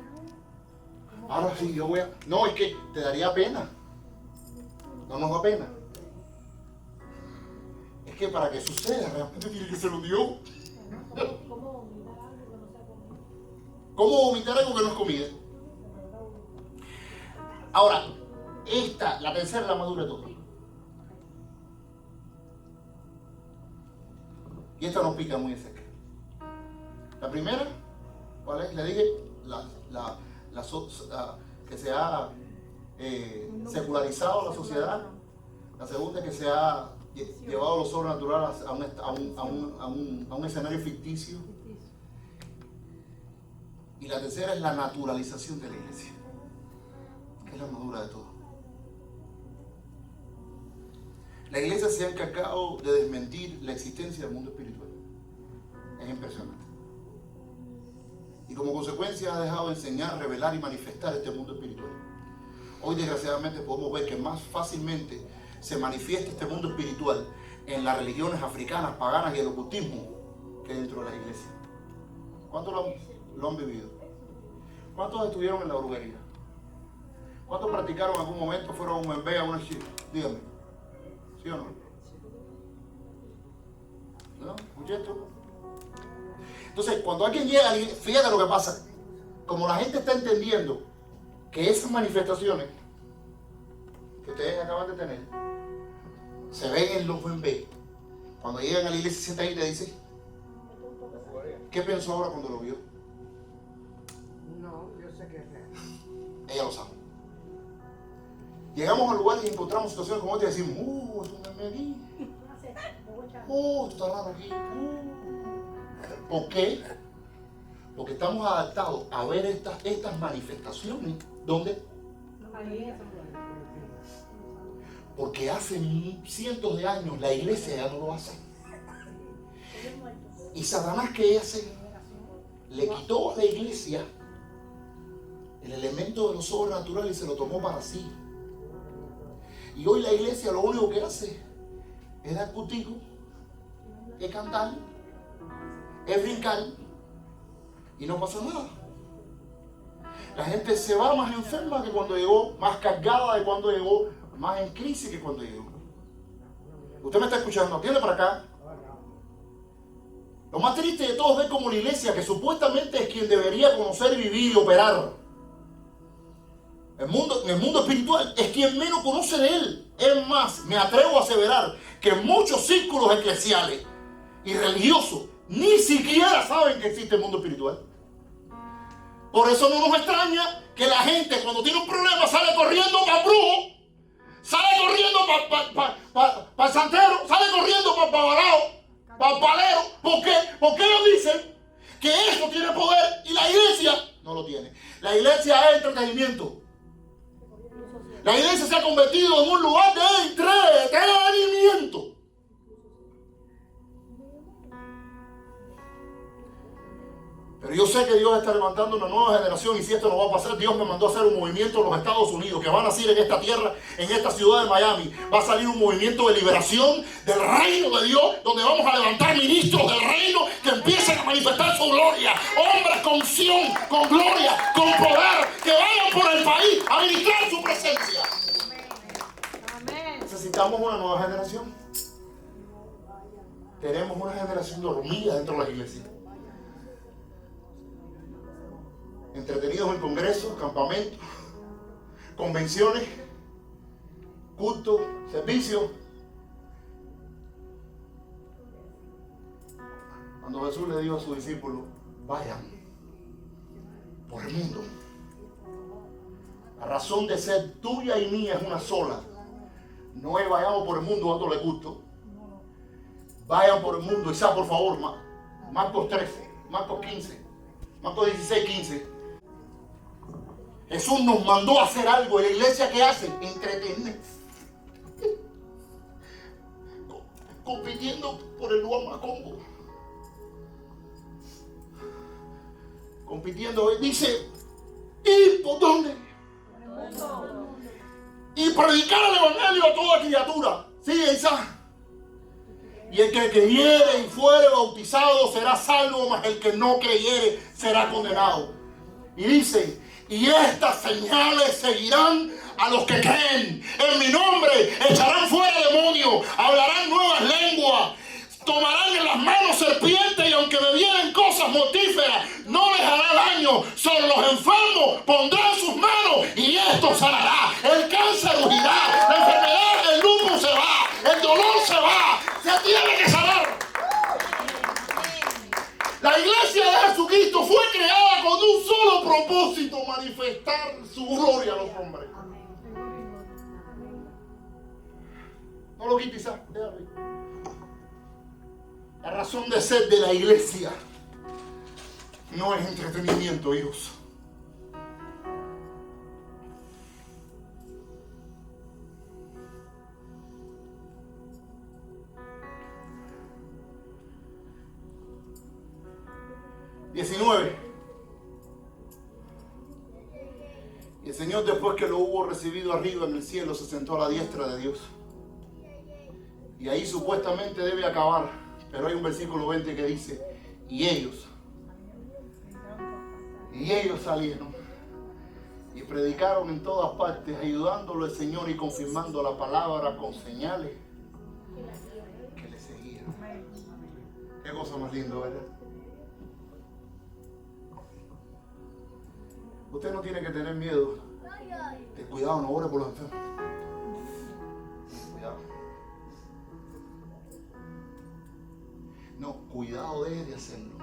Ahora sí, yo voy a... No, es que te daría pena. No nos da pena. Es que para que suceda, realmente tiene que ser un Dios. ¿Cómo vomitar algo que no es comida? Ahora, la tercera es la más dura de todas. Y esta nos pica muy de cerca. La primera, ¿cuál es? Le dije, que se ha secularizado la sociedad. La segunda es que se ha llevado lo sobrenatural a un escenario ficticio. Y la tercera es la naturalización de la iglesia, que es la más dura de todo. La iglesia se ha encargado de desmentir la existencia del mundo espiritual. Es impresionante. Y como consecuencia ha dejado de enseñar, revelar y manifestar este mundo espiritual. Hoy desgraciadamente podemos ver que más fácilmente se manifiesta este mundo espiritual en las religiones africanas, paganas y el ocultismo que dentro de la iglesia. ¿Cuántos lo han vivido? ¿Cuántos estuvieron en la brujería? ¿Cuántos practicaron en algún momento? ¿Fueron a un bebé, a una chica? Dígame. ¿Sí o no? ¿No? ¿Escuché esto? Entonces, cuando alguien llega, fíjate lo que pasa. Como la gente está entendiendo que esas manifestaciones que ustedes acaban de tener se ven en los bebés, cuando llegan a la iglesia, se sientan ahí y le dicen, ¿qué pensó ahora cuando lo vio? No, yo sé que es real. Ella lo sabe. Llegamos al lugar y encontramos situaciones como esta y decimos, es un bebé aquí. Está raro aquí. ¿Por qué? Porque estamos adaptados a ver estas manifestaciones. ¿Dónde? Porque hace cientos de años la iglesia ya no lo hace. Y Satanás, ¿qué hace? Le quitó a la iglesia el elemento de lo sobrenatural y se lo tomó para sí. Y hoy la iglesia lo único que hace es dar cutico, es cantar, es brincar y no pasa nada. La gente se va más enferma que cuando llegó, más cargada de cuando llegó, más en crisis que cuando llegó. Usted me está escuchando, atiende para acá. Lo más triste de todo es ver como la iglesia, que supuestamente es quien debería conocer, vivir y operar en el mundo espiritual, es quien menos conoce de él. Es más, me atrevo a aseverar que muchos círculos eclesiales y religiosos ni siquiera saben que existe el mundo espiritual. Por eso no nos extraña que la gente, cuando tiene un problema, sale corriendo para el brujo, sale corriendo para el santero, sale corriendo para el babalao, para el palero. ¿Por qué? Porque ellos dicen que eso tiene poder y la iglesia no lo tiene. La iglesia es entretenimiento. La iglesia se ha convertido en un lugar de entretenimiento. Pero yo sé que Dios está levantando una nueva generación, y si esto no va a pasar, Dios me mandó a hacer un movimiento en los Estados Unidos, que van a salir en esta tierra, en esta ciudad de Miami. Va a salir un movimiento de liberación del reino de Dios, donde vamos a levantar ministros del reino que empiecen a manifestar su gloria. Hombres con unción, con gloria, con poder, que vayan por el país a ministrar su presencia. Amén. Necesitamos una nueva generación. Tenemos una generación dormida dentro de las iglesias. Entretenidos en congresos, campamentos, convenciones, cultos, servicios. Cuando Jesús le dijo a sus discípulos, vayan por el mundo. La razón de ser tuya y mía es una sola. No es vayamos por el mundo dándole gusto. Vayan por el mundo. Y sea por favor, Marcos 13, Marcos 15, Marcos 16, 15. Jesús nos mandó a hacer algo. ¿Y la iglesia qué hace? Entretener. Compitiendo por el Luamacongo. Compitiendo. Dice, ¿y por dónde? Y predicar el evangelio a toda criatura. Sí, esa. Y el que creyere y fuere bautizado será salvo, mas el que no creyere será condenado. Y dice, y estas señales seguirán a los que creen. En mi nombre echarán fuera demonios, hablarán nuevas lenguas, tomarán en las manos serpientes, y aunque bebieren cosas mortíferas, no les hará daño. Sobre los enfermos pondrán sus manos y esto sanará. El cáncer huirá, la enfermedad, el lupus se va, el dolor se va, se tiene que sanar. La iglesia de Jesucristo fue creada con un solo propósito: manifestar su gloria a los hombres. No lo quites, déjalo. La razón de ser de la iglesia no es entretenimiento, hijos. Y el Señor, después que lo hubo recibido arriba en el cielo, se sentó a la diestra de Dios. Y ahí supuestamente debe acabar. Pero hay un versículo 20 que dice, y ellos salieron Y predicaron en todas partes, ayudándolo el Señor y confirmando la palabra con señales que le seguían. Qué cosa más linda, ¿verdad? Usted no tiene que tener miedo. Cuidado, no ore por los enfermos. Cuidado. No, cuidado, deje de hacerlo.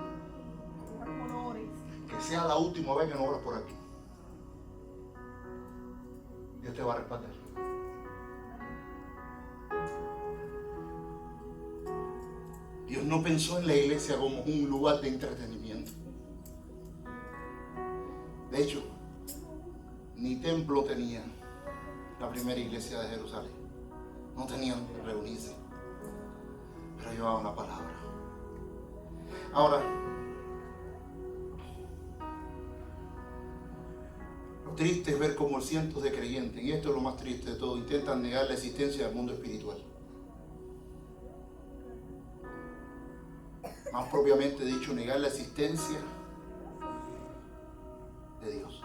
Que sea la última vez que no oras por aquí. Dios te va a respaldar. Dios no pensó en la iglesia como un lugar de entretenimiento. De hecho, ni templo tenía la primera iglesia de Jerusalén. No tenían que reunirse, pero llevaban la palabra. Ahora, lo triste es ver cómo cientos de creyentes, y esto es lo más triste de todo, intentan negar la existencia del mundo espiritual. Más propiamente dicho, negar la existencia de Dios.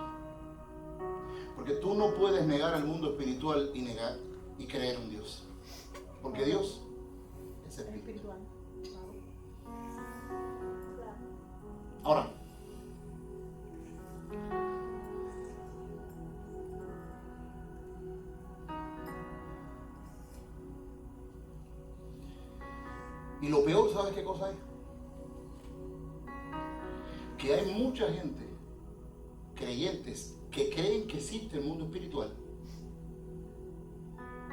Porque tú no puedes negar el mundo espiritual y creer en Dios. Porque Dios es espiritual. Ahora, y lo peor, ¿sabes qué cosa hay? Que hay mucha gente, creyentes, que creen que existe el mundo espiritual,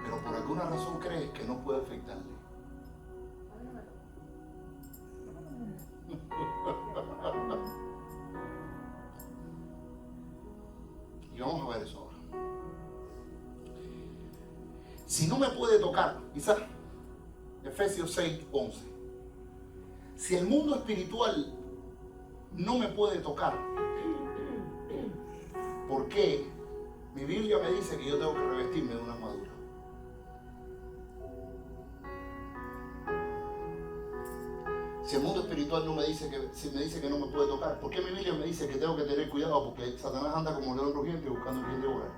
pero por alguna razón creen que no puede afectarle. Y vamos a ver eso ahora. Si no me puede tocar, quizás Efesios 6:11. Si el mundo espiritual no me puede tocar, ¿por qué mi Biblia me dice que yo tengo que revestirme de una armadura? Si el mundo espiritual no me dice que no me puede tocar, ¿por qué mi Biblia me dice que tengo que tener cuidado? Porque Satanás anda como león rugiente buscando quien devorar.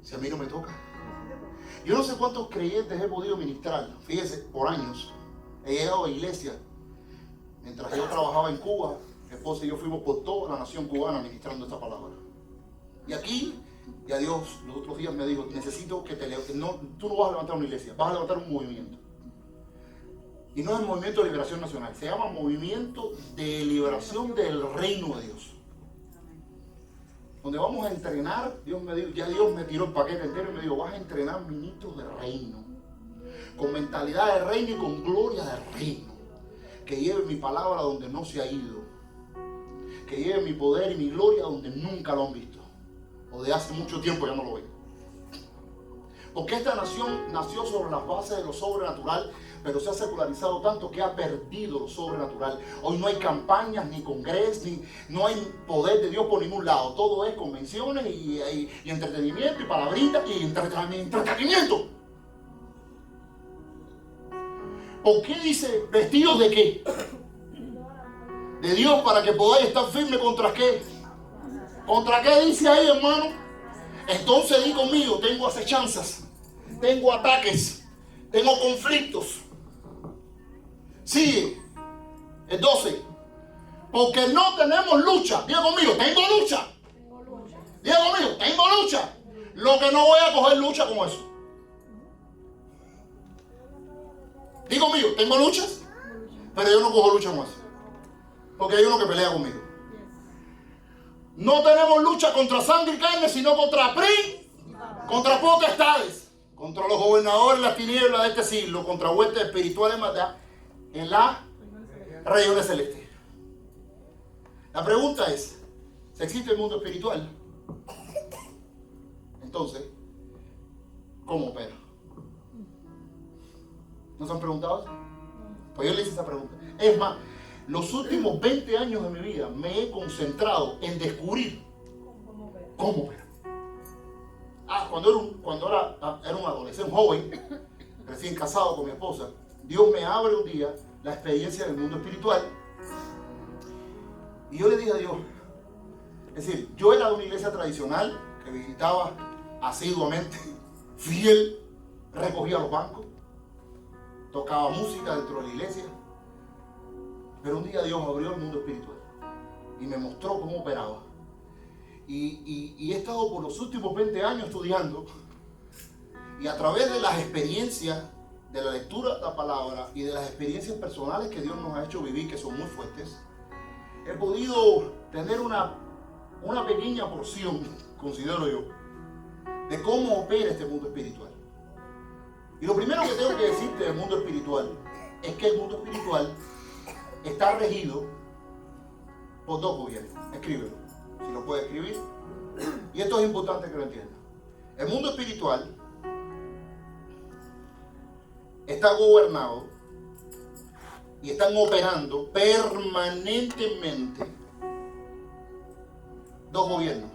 Si a mí no me toca. Yo no sé cuántos creyentes he podido ministrar. Fíjese, por años he llegado a iglesias. Mientras yo trabajaba en Cuba, mi esposa y yo fuimos por toda la nación cubana ministrando esta palabra. Y aquí, ya Dios los otros días me dijo, necesito que tú no vas a levantar una iglesia, vas a levantar un movimiento. Y no es el Movimiento de Liberación Nacional, se llama Movimiento de Liberación del Reino de Dios. Donde vamos a entrenar, Dios me tiró el paquete entero y me dijo, vas a entrenar ministros de reino, con mentalidad de reino y con gloria de reino, que lleve mi palabra donde no se ha ido, que lleve mi poder y mi gloria donde nunca lo han visto, o de hace mucho tiempo ya no lo ven. Porque esta nación nació sobre las bases de lo sobrenatural, pero se ha secularizado tanto que ha perdido lo sobrenatural. Hoy no hay campañas, ni congresos, no hay poder de Dios por ningún lado. Todo es convenciones y entretenimiento y palabritas y entretenimiento. ¿Por qué dice vestidos de qué? De Dios, para que podáis estar firme contra qué. ¿Contra qué dice ahí, hermano? Entonces di conmigo, tengo acechanzas, tengo ataques, tengo conflictos. Sigue, el 12. Porque no tenemos lucha. Diga conmigo, tengo lucha. Diga conmigo, tengo lucha. Lo que no voy a coger lucha como eso. Diga conmigo, tengo luchas, pero yo no cojo lucha como eso. Porque hay uno que pelea conmigo. No tenemos lucha contra sangre y carne, sino contra contra potestades, contra los gobernadores de las tinieblas de este siglo, contra huestes espirituales de maldad en las regiones celestes. La pregunta es, si existe el mundo espiritual, entonces, ¿cómo opera? ¿No se han preguntado eso? Pues yo le hice esa pregunta. Es más, los últimos 20 años de mi vida me he concentrado en descubrir cómo opera. Cuando era un adolescente, un joven, recién casado con mi esposa, Dios me abre un día la experiencia del mundo espiritual. Y yo le dije a Dios, Es decir, yo era de una iglesia tradicional que visitaba asiduamente, fiel, recogía los bancos, tocaba música dentro de la iglesia. Pero un día Dios abrió el mundo espiritual y me mostró cómo operaba. Y he estado por los últimos 20 años estudiando, y a través de las experiencias, de la lectura de la palabra y de las experiencias personales que Dios nos ha hecho vivir, que son muy fuertes, he podido tener una pequeña porción, considero yo, de cómo opera este mundo espiritual. Y lo primero que tengo que decirte del mundo espiritual es que el mundo espiritual está regido por dos gobiernos. Escríbelo, si lo puedes escribir. Y esto es importante que lo entiendas. El mundo espiritual está gobernado y están operando permanentemente dos gobiernos.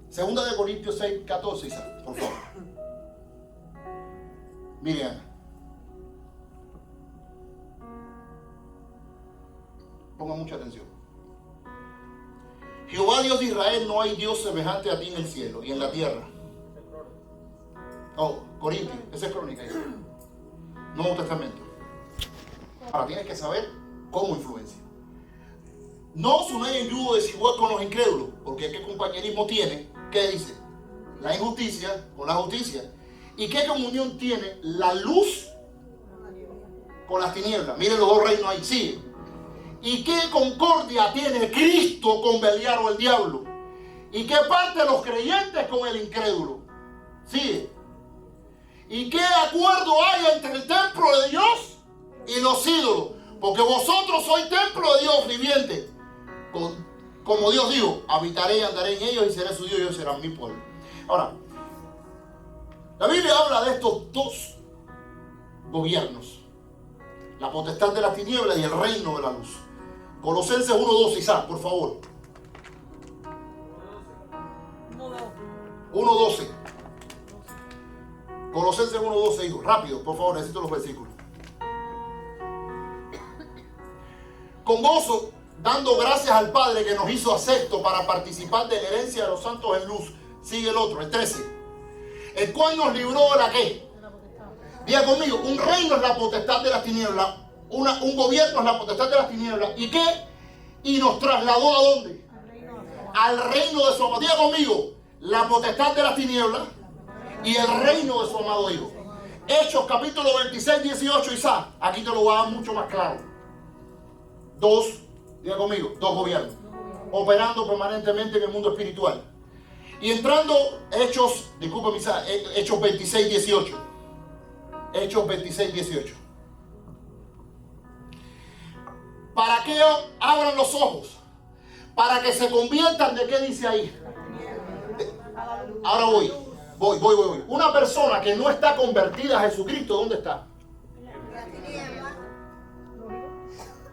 Segunda de Corintios 6, 14, Isaac, por favor. Miren, pongan mucha atención. Jehová Dios de Israel, no hay Dios semejante a ti en el cielo y en la tierra. Oh, Corintios, esa es Crónica. Nuevo Testamento. Ahora tienes que saber cómo influencia. No os unáis en yugo desigual con los incrédulos, porque ¿qué compañerismo tiene? ¿Qué dice? La injusticia con la justicia. ¿Y qué comunión tiene la luz con las tinieblas? Miren los dos reinos ahí, sigue. ¿Y qué concordia tiene Cristo con Beliar o el diablo? ¿Y qué parte los creyentes con el incrédulo? Sigue. ¿Y qué acuerdo hay entre el templo de Dios y los ídolos? Porque vosotros sois templo de Dios viviente. Como Dios dijo, habitaré y andaré en ellos y seré su Dios y ellos serán mi pueblo. Ahora, la Biblia habla de estos dos gobiernos. La potestad de las tinieblas y el reino de la luz. Colosenses 1:12, Isaac, por favor. 1:12. Colosenses 1:12, hijo. Rápido, por favor, necesito los versículos. Con gozo, dando gracias al Padre que nos hizo acepto para participar de la herencia de los santos en luz. Sigue el otro, el 13. El cual nos libró de la ¿qué? Diga conmigo, un reino es la potestad de las tinieblas. Un gobierno es la potestad de las tinieblas. ¿Y qué? Y nos trasladó ¿a dónde? Al reino de su amado. Diga conmigo, la potestad de las tinieblas y el reino de su amado Hijo. Hechos capítulo 26, 18, Isaac. Aquí te lo voy a dar mucho más claro. Diga conmigo, dos gobiernos. Operando permanentemente en el mundo espiritual. Y entrando, Hechos 26, 18. Hechos 26, 18. ¿Para qué abran los ojos? Para que se conviertan, ¿de qué dice ahí? Ahora voy. Una persona que no está convertida a Jesucristo, ¿dónde está?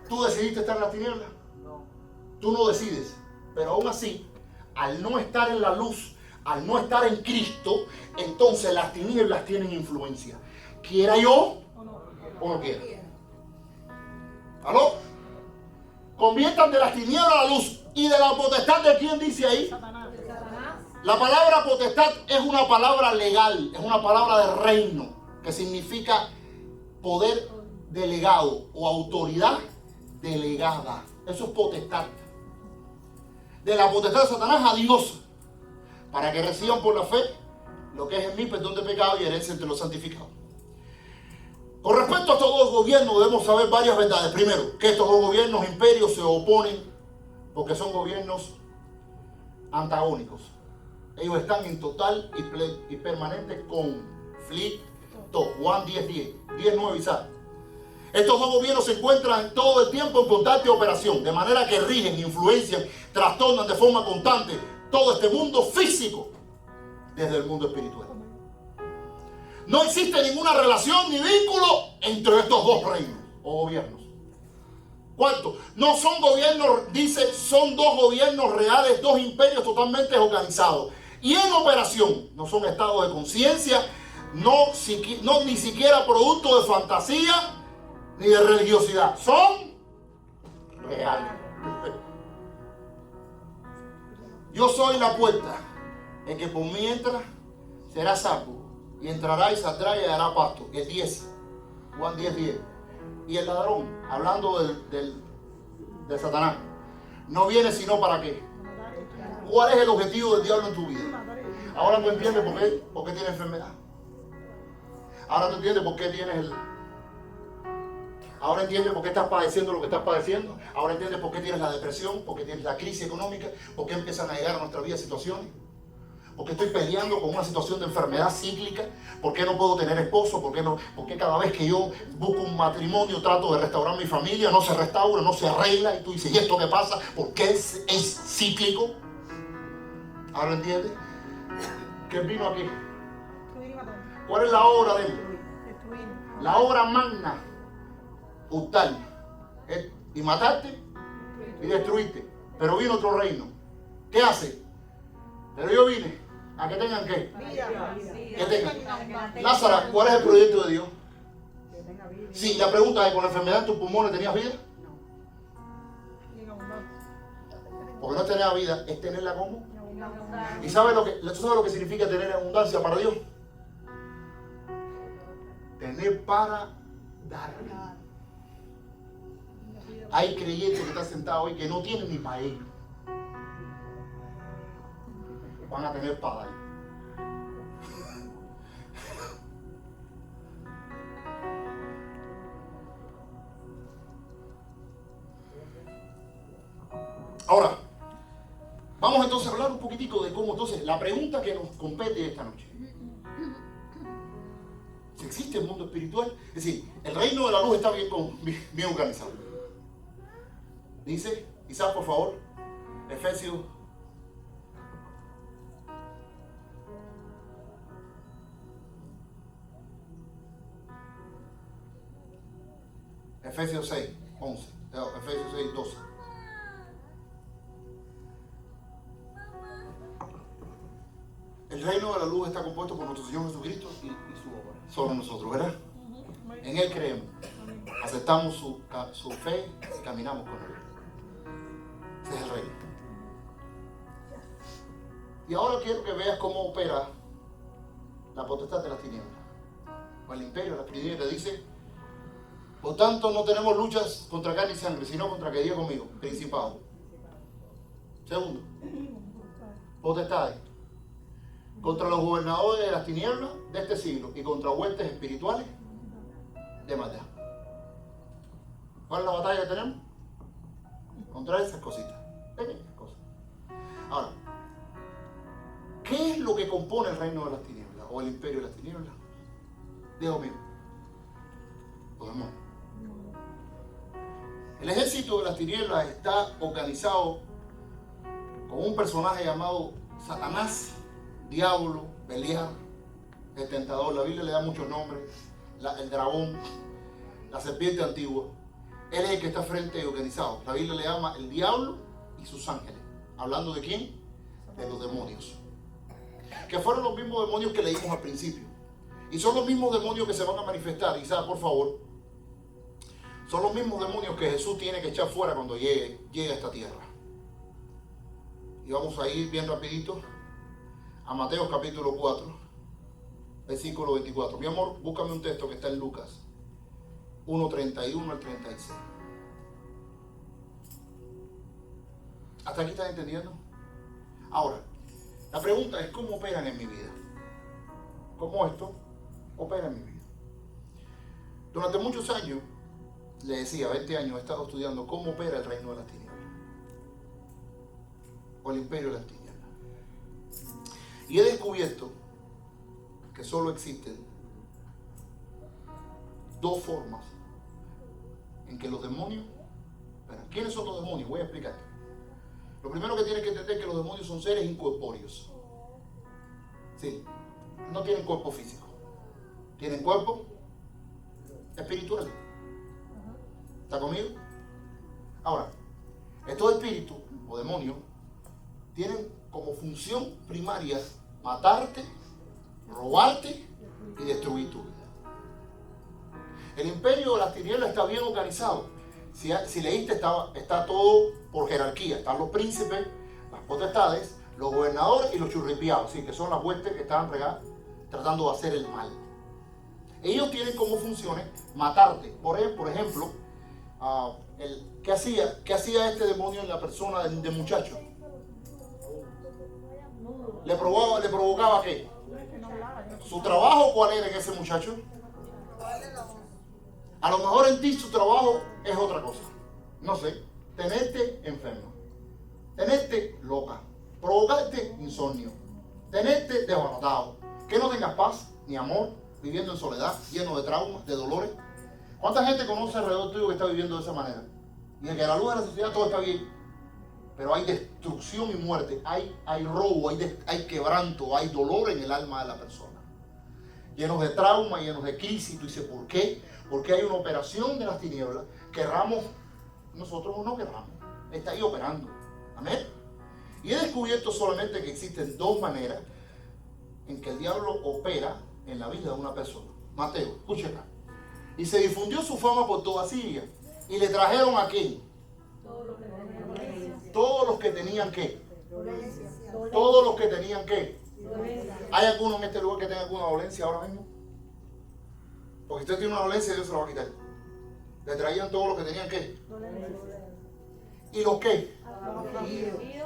¿Tú decidiste estar en la tiniebla? No. Tú no decides. Pero aún así, al no estar en la luz, al no estar en Cristo, entonces las tinieblas tienen influencia. ¿Quiera yo o no quiera? ¿Aló? Conviertan de las tinieblas a la luz. ¿Y de la potestad de quién dice ahí? Satanás. La palabra potestad es una palabra legal, es una palabra de reino, que significa poder delegado o autoridad delegada. Eso es potestad. De la potestad de Satanás a Dios, para que reciban por la fe lo que es en mí perdón de pecado y herencia entre los santificados. Con respecto a estos dos gobiernos debemos saber varias verdades. Primero, que estos dos gobiernos imperios se oponen porque son gobiernos antagónicos. Ellos están en total y permanente conflicto. Juan 10:10, 10:9 Isaac. Estos dos gobiernos se encuentran todo el tiempo en constante operación, de manera que rigen, influencian, trastornan de forma constante todo este mundo físico desde el mundo espiritual. No existe ninguna relación ni vínculo entre estos dos reinos o gobiernos. ¿Cuánto? No son gobiernos, dice, son dos gobiernos reales, dos imperios totalmente organizados y en operación. No son estados de conciencia, ni siquiera producto de fantasía, ni de religiosidad. Son reales. Yo soy la puerta. El que por mí entra será salvo. Y entrará y saldrá y hará pasto. El 10. Juan 10:10. Y el ladrón, hablando de Satanás, no viene sino para qué. ¿Cuál es el objetivo del diablo en tu vida? Ahora tú entiendes por qué tienes enfermedad. Ahora tú entiendes por qué tienes el... Ahora entiendes por qué estás padeciendo lo que estás padeciendo. Ahora entiendes por qué tienes la depresión, por qué tienes la crisis económica, por qué empiezan a llegar a nuestra vida situaciones. ¿Por qué estoy peleando con una situación de enfermedad cíclica? ¿Por qué no puedo tener esposo? ¿Por qué cada vez que yo busco un matrimonio trato de restaurar mi familia? No se restaura, no se arregla. Y tú dices, ¿y esto qué pasa? ¿Por qué es cíclico? ¿Ahora entiendes? ¿Qué vino aquí? ¿Cuál es la obra de él? La obra magna. Hurtar y matarte y destruirte. Pero vino otro reino. ¿Qué hace? Pero yo vine a que tengan ¿qué? Que tengan. Lázaro, ¿cuál es el proyecto de Dios? Sí, la pregunta es, ¿con la enfermedad en tus pulmones tenías vida? Porque no es tener vida, es tenerla como. ¿Y tú sabes lo que significa tener abundancia para Dios? Tener para dar. Hay creyentes que están sentados hoy que no tienen ni para ellos. Van a tener para dar. Ahora, vamos entonces a hablar un poquitico de cómo entonces, la pregunta que nos compete esta noche. Si existe el mundo espiritual, es decir, el reino de la luz está bien organizado. Dice, Isaac, por favor, Efesios 6, 11. Efesios 6, 12. El reino de la luz está compuesto por nuestro Señor Jesucristo y su obra. Solo nosotros, ¿verdad? En Él creemos. Aceptamos su fe y caminamos con Él. Ese es el reino. Y ahora quiero que veas cómo opera la potestad de las tinieblas. O el imperio de las tinieblas. Dice, por tanto no tenemos luchas contra carne y sangre, sino contra, que diga conmigo, principado. Segundo, potestades. Contra los gobernadores de las tinieblas de este siglo y contra huestes espirituales de maldad. ¿Cuál es la batalla que tenemos? Contra esas cositas. Pequeñas cosas. Ahora, ¿qué es lo que compone el reino de las tinieblas o el imperio de las tinieblas? Dios mío. Los demonios. El ejército de las tinieblas está organizado con un personaje llamado Satanás, Diablo, Beliar, el tentador. La Biblia le da muchos nombres. El dragón, la serpiente antigua. Él es el que está frente y organizado. La Biblia le llama el diablo y sus ángeles. ¿Hablando de quién? De los demonios. Que fueron los mismos demonios que leímos al principio. Y son los mismos demonios que se van a manifestar. Isaac, por favor. Son los mismos demonios que Jesús tiene que echar fuera cuando llegue a esta tierra. Y vamos a ir bien rapidito a Mateo capítulo 4, versículo 24. Mi amor, búscame un texto que está en Lucas 1:31 al 36. ¿Hasta aquí estás entendiendo? Ahora, la pregunta es, ¿cómo operan en mi vida? ¿Cómo esto opera en mi vida? Durante muchos años, le decía, 20 años, he estado estudiando cómo opera el reino de las tinieblas o el imperio de las tinieblas. Y he descubierto que solo existen dos formas en que los demonios... Bueno, ¿quiénes son los demonios? Voy a explicarte. Lo primero que tienes que entender es que los demonios son seres incorpóreos. Sí, no tienen cuerpo físico. Tienen cuerpo espiritual. ¿Está conmigo? Ahora, estos espíritus o demonios tienen como función primaria matarte, robarte y destruir tu vida. El imperio de las tinieblas está bien organizado. Si leíste, está todo por jerarquía. Están los príncipes, las potestades, los gobernadores y los churripiados, sí, que son las huestes que estaban regadas tratando de hacer el mal. Ellos tienen como funciones matarte. Por ejemplo, ¿qué hacía este demonio en la persona del muchacho? ¿Le provocaba qué? ¿Su trabajo cuál era en ese muchacho? A lo mejor en ti su trabajo es otra cosa. No sé, tenerte enfermo, tenerte loca, provocarte insomnio, tenerte desbaratado, que no tengas paz ni amor, viviendo en soledad, lleno de traumas, de dolores. ¿Cuánta gente conoce alrededor tuyo que está viviendo de esa manera? Y de que a la luz de la sociedad todo está bien, pero hay destrucción y muerte, hay robo, hay quebranto, hay dolor en el alma de la persona. Llenos de trauma, llenos de crisis. Tú dices, ¿por qué? Porque hay una operación de las tinieblas, querramos nosotros o no querramos, está ahí operando. Amén. Y he descubierto solamente que existen dos maneras en que el diablo opera en la vida de una persona. Mateo, escuche acá. Y se difundió su fama por toda Siria. ¿Y le trajeron a quién? Todos los que tenían qué. Todos los que tenían qué. ¿Hay alguno en este lugar que tenga alguna dolencia ahora mismo? Porque usted tiene una dolencia y Dios se la va a quitar. Le traían todos los que tenían qué. ¿Y los qué?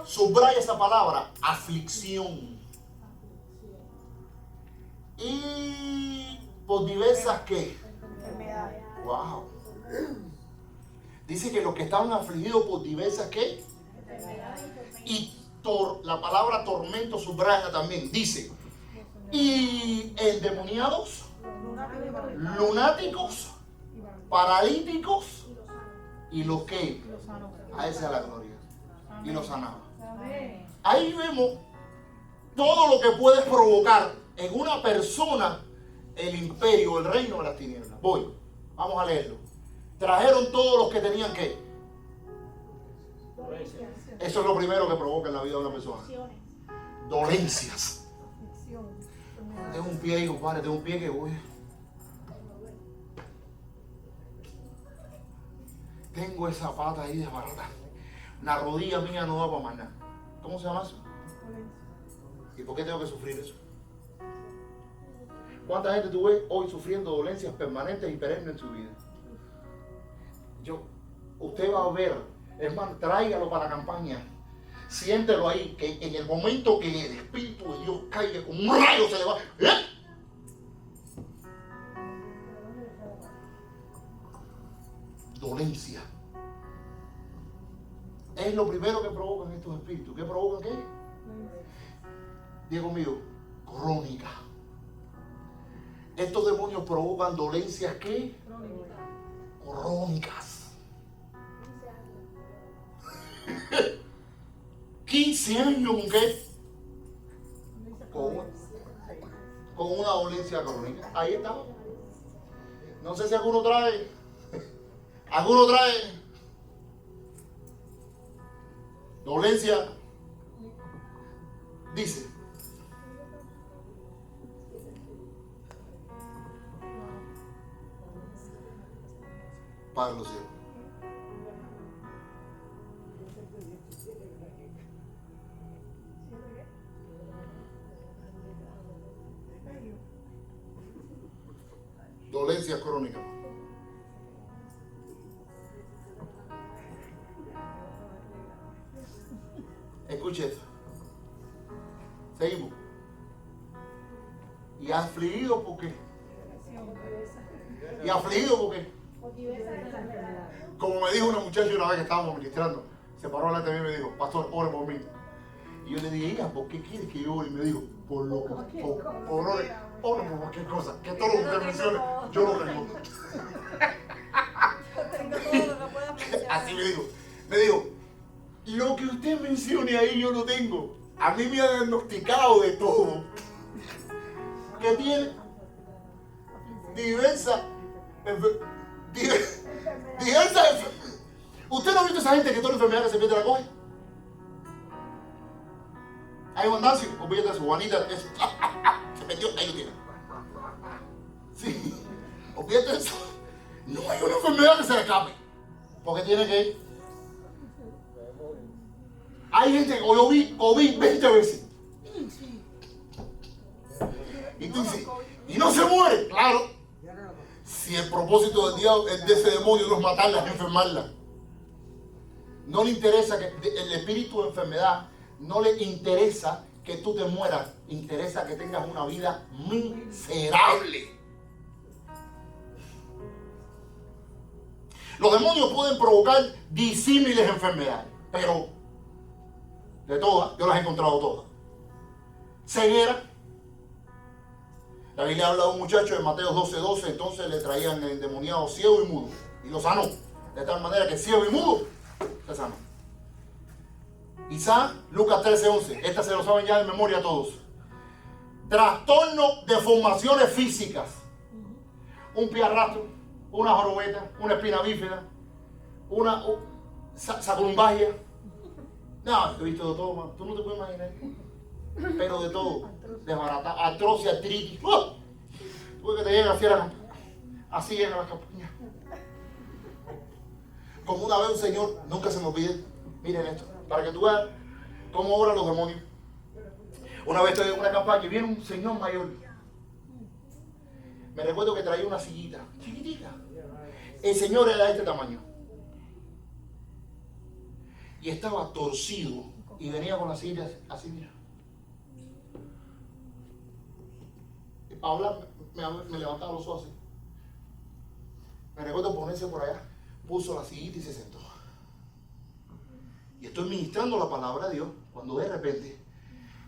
Subraya esa palabra, aflicción. Y por diversas qué. Wow. Dice que los que estaban afligidos por diversas qué. Y la palabra tormento subraya también. Dice, y endemoniados, lunáticos, paralíticos y los que a esa es la gloria. Y los sanaba. Ahí vemos todo lo que puede provocar en una persona el imperio, el reino de las tinieblas. Vamos a leerlo. Trajeron todos los que tenían que. Eso es lo primero que provoca en la vida de una persona. Dolencias. Tengo un pie ahí, compadre, tengo un pie que voy. Tengo esa pata ahí desbaratada. La rodilla mía no da para más nada. ¿Cómo se llama eso? ¿Y por qué tengo que sufrir eso? ¿Cuánta gente tú ves hoy sufriendo dolencias permanentes y perennes en su vida? Usted va a ver, hermano, tráigalo para la campaña. Siéntelo ahí, que en el momento que el Espíritu de Dios caiga como un rayo se le va. Dolencia. Es lo primero que provocan estos espíritus. ¿Qué provocan qué? Diga conmigo, crónica. Estos demonios provocan dolencias ¿qué? Crónicas. 15 años con qué? Con una dolencia crónica. Ahí está. No sé si alguno trae. ¿Alguno trae dolencia? Dice. Padre los cielos. Dolencias crónicas. Escuche esto. Seguimos. Y afligido porque. Y afligido porque. Como me dijo una muchacha una vez que estábamos ministrando, se paró delante de mí y me dijo, pastor, ore por mí. Y yo le dije, hija, ¿por qué quieres que yo ore? Y me dijo, por lo que, por ore por cualquier cosa, que todo lo que usted mencione, yo lo tengo. Así me dijo, lo que usted mencione ahí yo lo tengo. A mí me ha diagnosticado de todo. Que tiene diversas. ¿Usted no ha visto a esa gente que toda la enfermedad que se pierde la coge? Hay abundancia, olvídate de eso, Juanita, eso. Se metió, ahí lo tiene. Sí, olvídate de eso. No hay una enfermedad que se le escape. Porque tiene que ir. Hay gente que yo vi COVID 20 veces. Y tú dices, y no se muere. Claro. Si el propósito del diablo, de ese demonio, no es matarla, es enfermarla. No le interesa que el espíritu de enfermedad, no le interesa que tú te mueras, interesa que tengas una vida miserable. Los demonios pueden provocar disímiles enfermedades, pero de todas, yo las he encontrado todas. Ceguera. La Biblia habla de un muchacho en Mateo 12:12, entonces le traían el endemoniado ciego y mudo y lo sanó. De tal manera que ciego y mudo se sanó. Quizá Lucas 13:11, esta se lo saben ya de memoria todos. Trastorno de formaciones físicas. Un pie arrastro, una jorobeta, una espina bífida, una sacrumbagia. No, he visto de todo, man. Tú no te puedes imaginar. Pero de todo. Desbaratar, artrosis, artritis. Tuve que te lleguen así en las campañas. Como una vez un señor, nunca se me olvide, miren esto, para que tú veas cómo obran los demonios. Una vez estoy en una campaña y viene un señor mayor. Me recuerdo que traía una sillita, chiquitita. El señor era de este tamaño. Y estaba torcido y venía con la silla así, mira. Y para hablar me levantaba los ojos así. Me recuerdo ponerse por allá, puso la sillita y se sentó. Y estoy ministrando la palabra de Dios cuando de repente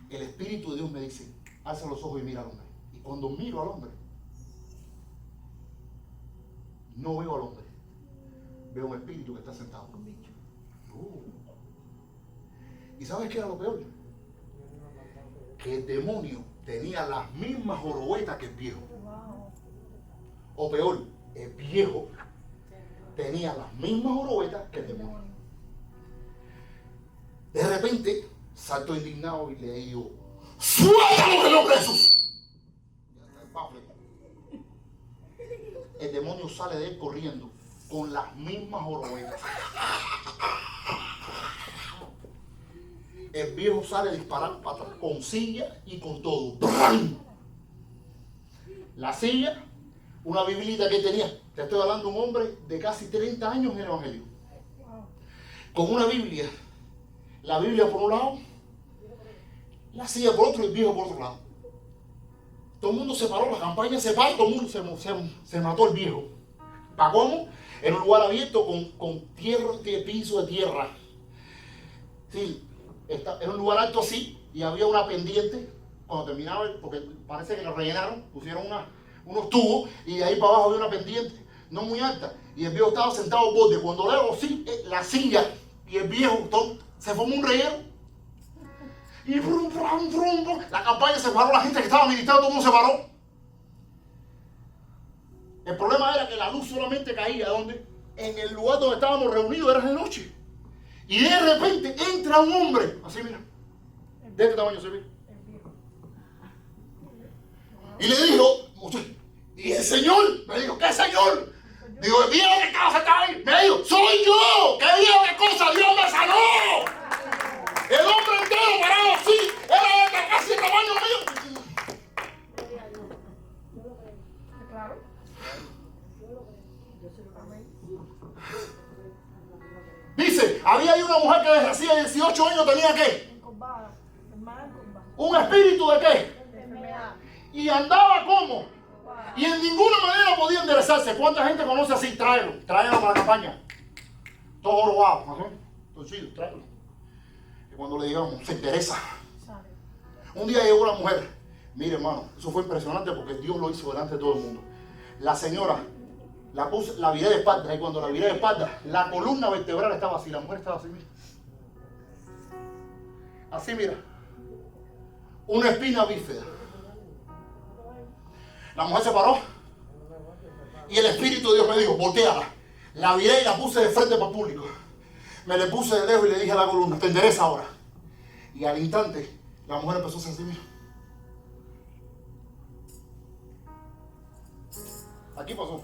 el Espíritu de Dios me dice, alza los ojos y mira al hombre. Y cuando miro al hombre, no veo al hombre, veo un espíritu que está sentado. ¿Y sabes qué era lo peor? Que el demonio tenía las mismas jorobetas que el viejo. O peor, el viejo tenía las mismas jorobetas que el demonio. De repente, salto indignado y le digo, ¡suéltalo en el nombre de Jesús! El demonio sale de él corriendo con las mismas jorobetas. El viejo sale a disparar para atrás, con silla y con todo. ¡Bram! La silla, una biblita que tenía. Te estoy hablando de un hombre de casi 30 años en el Evangelio. Con una Biblia. La Biblia por un lado, la silla por otro y el viejo por otro lado. Todo el mundo se paró, la campaña se paró, todo el mundo se mató el viejo. ¿Para cómo? En un lugar abierto con tierra, piso de tierra. Sí. Era un lugar alto así y había una pendiente cuando terminaba, porque parece que lo rellenaron, pusieron unos tubos y de ahí para abajo había una pendiente, no muy alta, y el viejo estaba sentado al borde. Cuando le hago así, la silla y el viejo se formó un reguero y brum, brum, brum, brum. La campaña se paró, la gente que estaba ministrando, todo el mundo se paró. El problema era que la luz solamente caía ¿dónde? En el lugar donde estábamos reunidos, era de noche. Y de repente entra un hombre, así mira, de este tamaño se ve. Y le dijo, y el señor me dijo, ¿qué señor? Digo, el viejo que casa está ahí. Me dijo, soy yo, ¿qué viejo qué cosa? Dios me sanó. El hombre entero parado así, era de casi el tamaño mío. Claro. Dice, había ahí una mujer que desde hacía 18 años tenía ¿qué? ¿Un espíritu de qué? Y andaba como. Y en ninguna manera podía enderezarse. ¿Cuánta gente conoce así? Tráelo para la campaña. Todo robado, torcido, tráelo. Y cuando le digamos, se interesa. Un día llegó una mujer. Mire, hermano, eso fue impresionante porque Dios lo hizo delante de todo el mundo. La señora la viré de espalda, y cuando la viré de espalda, la columna vertebral estaba así, la mujer estaba así, mira. Así, mira. Una espina bífida. La mujer se paró y el Espíritu de Dios me dijo, volteala. La viré y la puse de frente para el público. Me le puse de lejos y le dije a la columna, te endereza ahora. Y al instante, la mujer empezó a hacer así, mira. Aquí pasó.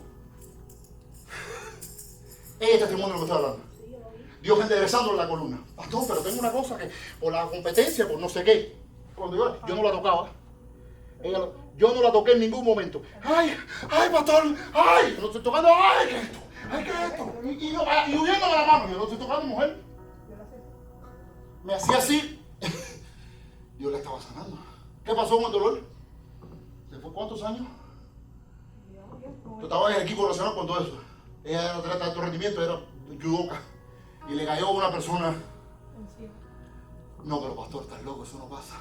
es testimonio de lo que estoy hablando. Dios enderezándole la columna. Pastor, pero tengo una cosa que por la competencia, por no sé qué. Cuando yo no la tocaba, yo no la toqué en ningún momento. Ay, pastor, ay, yo no estoy tocando, ay, ¿qué es esto? Ay, ¿qué es esto? Y huyéndome la mano, yo no estoy tocando, mujer. Me hacía así. Dios la estaba sanando. ¿Qué pasó con el dolor? ¿Se fue cuántos años? Yo estaba en el equipo relacionado con todo eso. Ella era atleta de alto rendimiento, era judoka. Y le cayó a una persona. No, pero pastor, estás loco, eso no pasa.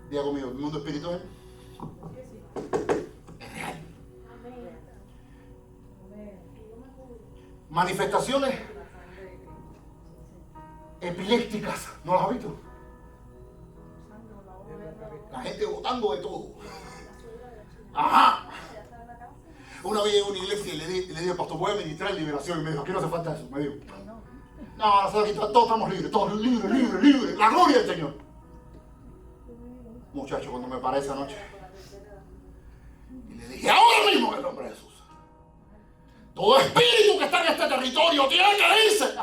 Diga conmigo, el mundo espiritual es real. Manifestaciones epilépticas, ¿no las has visto? La gente votando de todo. Ajá. Una vez en una iglesia y le dije, pastor, voy a ministrar liberación. Y me dijo, aquí no hace falta eso. Me dijo, no, aquí todos estamos libres, todos libres. La gloria del Señor. Muchacho, cuando me paré esa noche, y le dije, ahora mismo en el nombre de Jesús, todo espíritu que está en este territorio tiene que irse.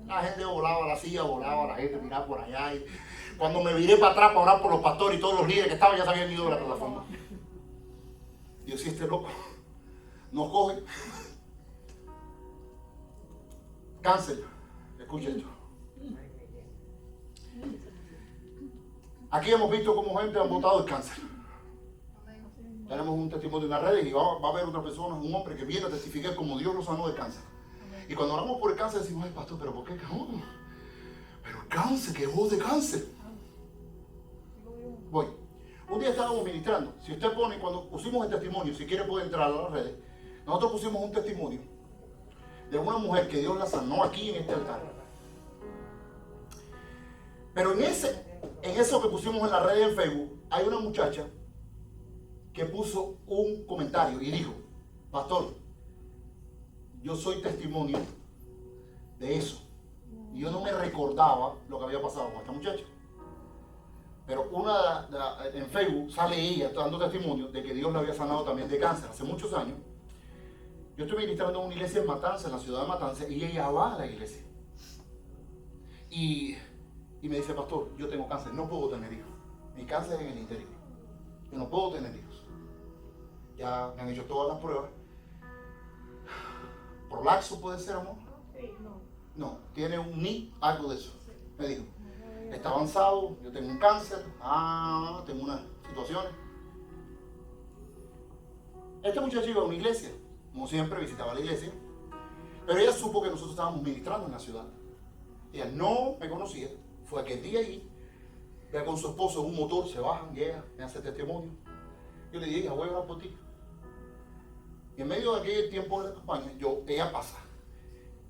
La gente volaba, la silla volaba, la gente tiraba por allá. Y cuando me viré para atrás para orar por los pastores y todos los líderes que estaban, ya se habían ido de la plataforma. Dios, si este loco nos coge. Cáncer, escucha esto. Aquí hemos visto cómo gente ha votado el cáncer. Tenemos un testimonio en las redes y va a haber otra persona, un hombre que viene a testificar como Dios lo sanó del cáncer. Y cuando oramos por el cáncer decimos, ay pastor, pero ¿por qué cajón? Pero el cáncer, que voz de cáncer. Voy. Un día estábamos ministrando. Si usted pone, cuando pusimos el testimonio, si quiere puede entrar a las redes, nosotros pusimos un testimonio de una mujer que Dios la sanó aquí en este altar. Pero en eso que pusimos en la red en Facebook, hay una muchacha que puso un comentario y dijo, pastor, yo soy testimonio de eso. Y yo no me recordaba lo que había pasado con esta muchacha. Pero en Facebook sale ella dando testimonio de que Dios la había sanado también de cáncer hace muchos años. Yo estoy ministrando en una iglesia en Matanza, en la ciudad de Matanza, y ella va a la iglesia. Y me dice, pastor, yo tengo cáncer, no puedo tener hijos. Mi cáncer es en el interior. Yo no puedo tener hijos. Ya me han hecho todas las pruebas. ¿Prolaxo puede ser, amor? No, tiene un algo de eso. Me dijo, está avanzado, yo tengo un cáncer, tengo unas situaciones. Esta muchacha iba a una iglesia, como siempre visitaba la iglesia, pero ella supo que nosotros estábamos ministrando en la ciudad. Ella no me conocía, fue aquel día allí, ve con su esposo en un motor, se bajan y ella me hace testimonio. Yo le dije, voy a orar por ti. Y en medio de aquel tiempo de la campaña, ella pasa,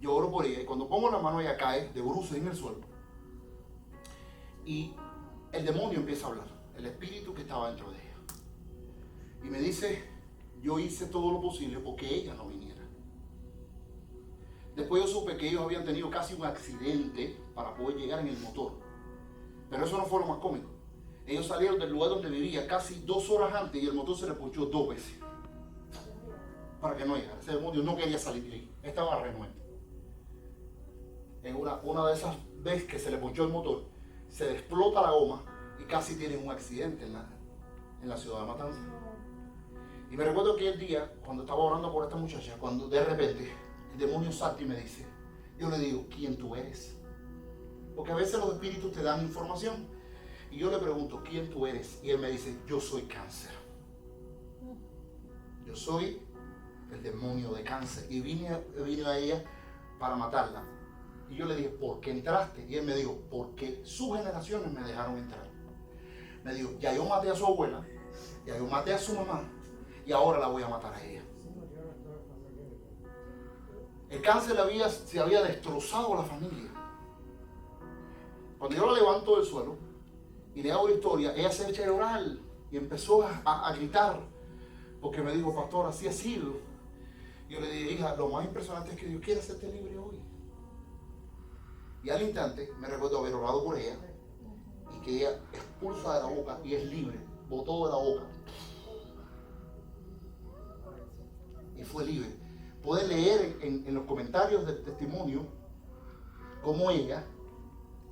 yo oro por ella y cuando pongo la mano ella cae de bruces en el suelo. Y el demonio empieza a hablar, el espíritu que estaba dentro de ella. Y me dice, yo hice todo lo posible porque ella no viniera. Después yo supe que ellos habían tenido casi un accidente para poder llegar en el motor. Pero eso no fue lo más cómico. Ellos salieron del lugar donde vivía casi 2 horas antes y el motor se le ponchó 2 veces. Para que no llegara. Ese demonio no quería salir de ahí. Estaba renuente. En una de esas veces que se le ponchó el motor, se le explota la goma y casi tienen un accidente en la ciudad de Matanza. Y me recuerdo que el día, cuando estaba orando por esta muchacha, cuando de repente el demonio salta y me dice, yo le digo, ¿quién tú eres? Porque a veces los espíritus te dan información. Y yo le pregunto, ¿quién tú eres? Y él me dice, yo soy cáncer. Yo soy el demonio de cáncer. Y vine a ella para matarla. Y yo le dije, ¿por qué entraste? Y él me dijo, porque sus generaciones me dejaron entrar. Me dijo, ya yo maté a su abuela, ya yo maté a su mamá, y ahora la voy a matar a ella. El cáncer se había destrozado a la familia. Cuando yo la levanto del suelo y le hago la historia, ella se echa a llorar y empezó a gritar, porque me dijo, pastor, así ha sido. Yo le dije, hija, lo más impresionante es que Dios quiere hacerte libre hoy. Y al instante me recuerdo haber orado por ella y que ella expulsa de la boca y es libre, botó de la boca y fue libre. Puede leer en los comentarios del testimonio cómo ella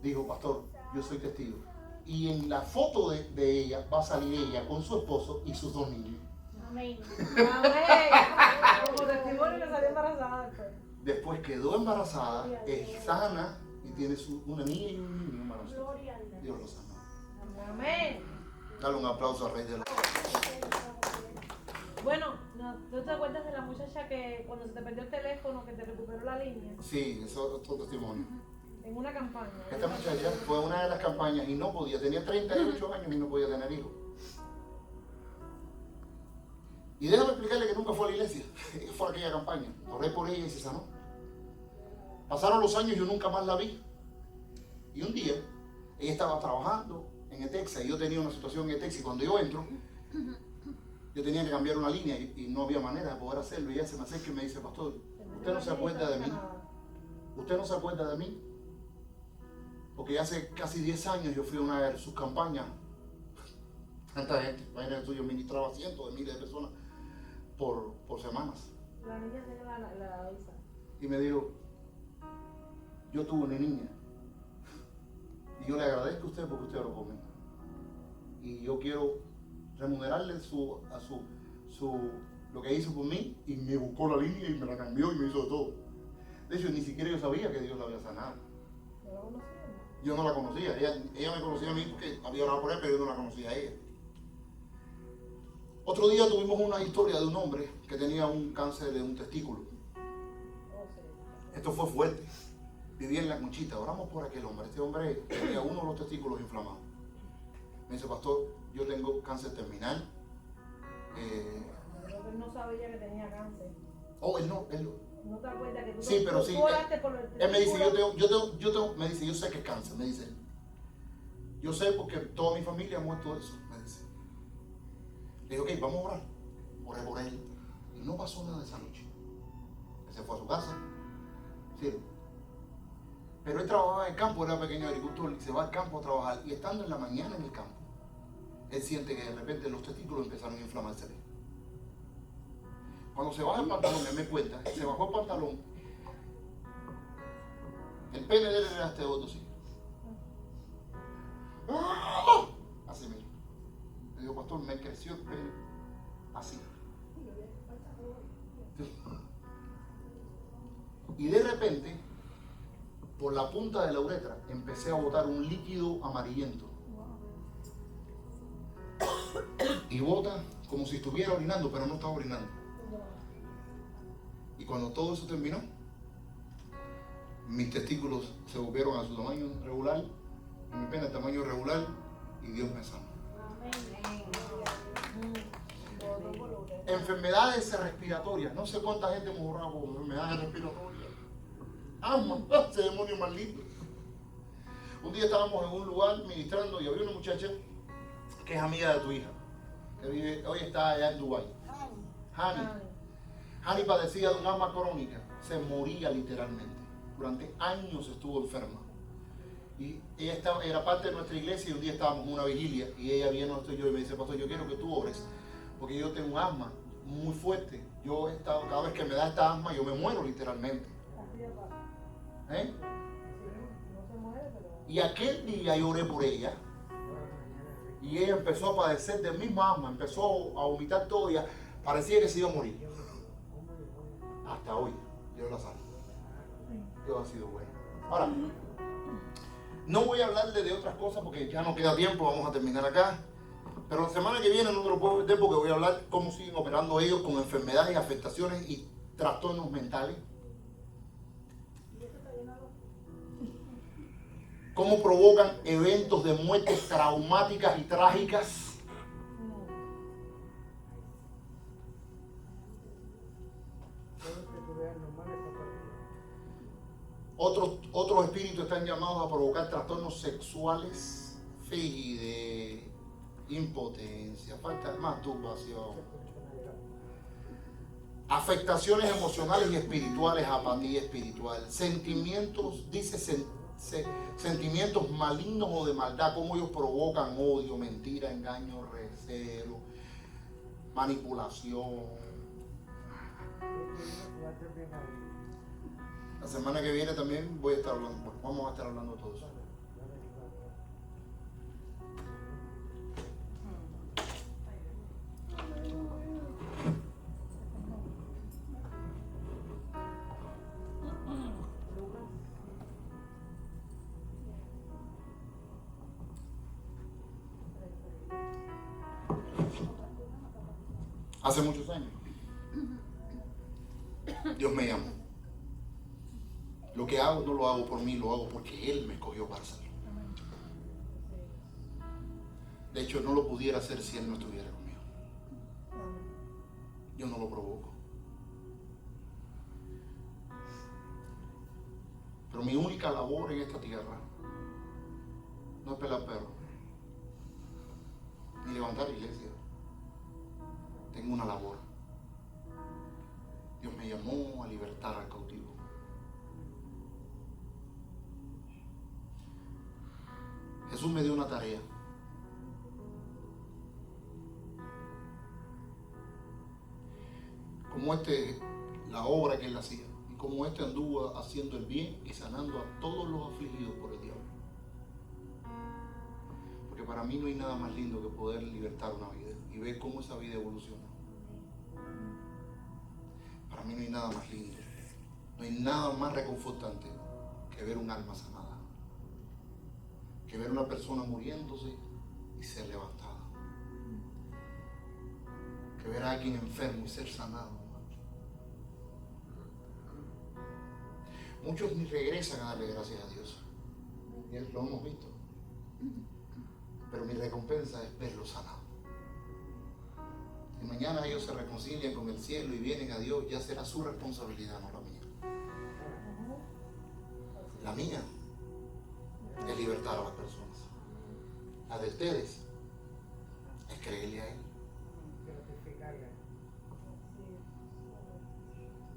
dijo, pastor, yo soy testigo. Y en la foto de ella va a salir ella con su esposo y sus 2 niños. Amén. Como testimonio que salió embarazada después. Después quedó embarazada, es sana y tiene una niña y un niño embarazados. Gloria al Señor. Dios lo sanó. Amén. Dale un aplauso al Rey de la... Bueno, ¿no te acuerdas de la muchacha que cuando se te perdió el teléfono, que te recuperó la línea? Sí, eso es otro testimonio. En una campaña. Esta muchacha fue una de las campañas y no podía, tenía 38 años y no podía tener hijos. Y déjame explicarle que nunca fue a la iglesia, fue a aquella campaña. Oré por ella y se sanó. Pasaron los años y yo nunca más la vi. Y un día, ella estaba trabajando en Etexa y yo tenía una situación en Etexa y cuando yo entro, yo tenía que cambiar una línea y no había manera de poder hacerlo. Y ella se me acerca y me dice, pastor, ¿usted no se acuerda de mí? ¿Usted no se acuerda de mí? Porque hace casi 10 años yo fui a una de sus campañas. Tanta gente, imagínate tú, yo ministraba cientos de miles de personas por semanas. La niña tiene la visa. Y me dijo, yo tuve una niña. Y yo le agradezco a usted porque usted lo come. Y yo quiero remunerarle lo que hizo por mí. Y me buscó la línea y me la cambió y me hizo de todo. De hecho, ni siquiera yo sabía que Dios la había sanado. ¿No la conocía? Yo no la conocía. Ella me conocía a mí porque había orado por él, pero yo no la conocía a ella. Otro día tuvimos una historia de un hombre que tenía un cáncer de un testículo. Esto fue fuerte. Vivía en La Conchita. Oramos por aquel hombre. Este hombre tenía uno de los testículos inflamados. Me dice, pastor, yo tengo cáncer terminal. Pero él no sabía que tenía cáncer. Él no. ¿No te acuerdas que tú Sí, pero sí. oraste por el Él me dice, me dice, yo sé que es cáncer. Me dice, yo sé porque toda mi familia ha muerto de eso. Me dice. Le dije, ok, vamos a orar. Oré por él. Y no pasó nada esa noche. Él se fue a su casa. Sí. Pero él trabajaba en el campo, era pequeño agricultor, y se va al campo a trabajar. Y estando en la mañana en el campo, él siente que de repente los testículos empezaron a inflamarse. Cuando se baja el pantalón, él me cuenta, se bajó el pantalón, el pene de él era este otro, sí. Así mismo. Le digo, pastor, me creció el pene así. Y de repente, por la punta de la uretra, empecé a botar un líquido amarillento. Y bota como si estuviera orinando, pero no estaba orinando. Y cuando todo eso terminó, mis testículos se volvieron a su tamaño regular, y mi pene al tamaño regular, y Dios me sanó. Enfermedades respiratorias. No sé cuánta gente hemos orado por enfermedades respiratorias. Asma, ese demonio maldito. Un día estábamos en un lugar ministrando y había una muchacha que es amiga de tu hija, que vive, hoy está allá en Dubái. Hani padecía de un asma crónica, se moría literalmente. Durante años estuvo enferma. Y ella era parte de nuestra iglesia y un día estábamos en una vigilia y ella vino esto y yo y me dice, pastor, yo quiero que tú ores, porque yo tengo un asma muy fuerte. Yo he estado, cada vez que me da esta asma, yo me muero literalmente. ¿Eh? Y aquel día yo oré por ella y ella empezó a padecer del mismo asma, empezó a vomitar todo y parecía que se iba a morir. Hasta hoy, Dios la salva. Dios ha sido bueno. Ahora, no voy a hablarle de otras cosas porque ya no queda tiempo, vamos a terminar acá. Pero la semana que viene no me lo puedo meter porque voy a hablar cómo siguen operando ellos con enfermedades, afectaciones y trastornos mentales. Cómo provocan eventos de muertes traumáticas y trágicas. Otros espíritus están llamados a provocar trastornos sexuales, frigidez, impotencia, falta de masturbación, afectaciones emocionales y espirituales, apatía espiritual, sentimientos, sentimientos malignos o de maldad, cómo ellos provocan odio, mentira, engaño, recelo, manipulación, La semana que viene también voy a estar hablando, vamos a estar hablando de todo eso. Hace muchos años, Dios me llamó. Lo que hago no lo hago por mí, lo hago porque Él me escogió para hacerlo. De hecho, no lo pudiera hacer si Él no estuviera conmigo. Yo no lo provoco. Pero mi única labor en esta tierra no es pelar perros, ni levantar iglesia. Tengo una labor. Dios me llamó a libertar al cautivo. Jesús me dio una tarea. Como la obra que Él hacía, y como anduvo haciendo el bien y sanando a todos los afligidos por el diablo. Porque para mí no hay nada más lindo que poder libertar una vida y ver cómo esa vida evoluciona. Para mí no hay nada más lindo, no hay nada más reconfortante que ver un alma sanada, que ver una persona muriéndose y ser levantada, que ver a alguien enfermo y ser sanado. Muchos ni regresan a darle gracias a Dios, y lo hemos visto, pero mi recompensa es verlos sanados. Y mañana ellos se reconcilian con el cielo y vienen a Dios, ya será su responsabilidad, no la mía. La mía es libertar a las personas. La de ustedes es creerle a Él.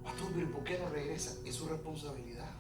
Pastor, pero ¿por qué no regresa? Es su responsabilidad.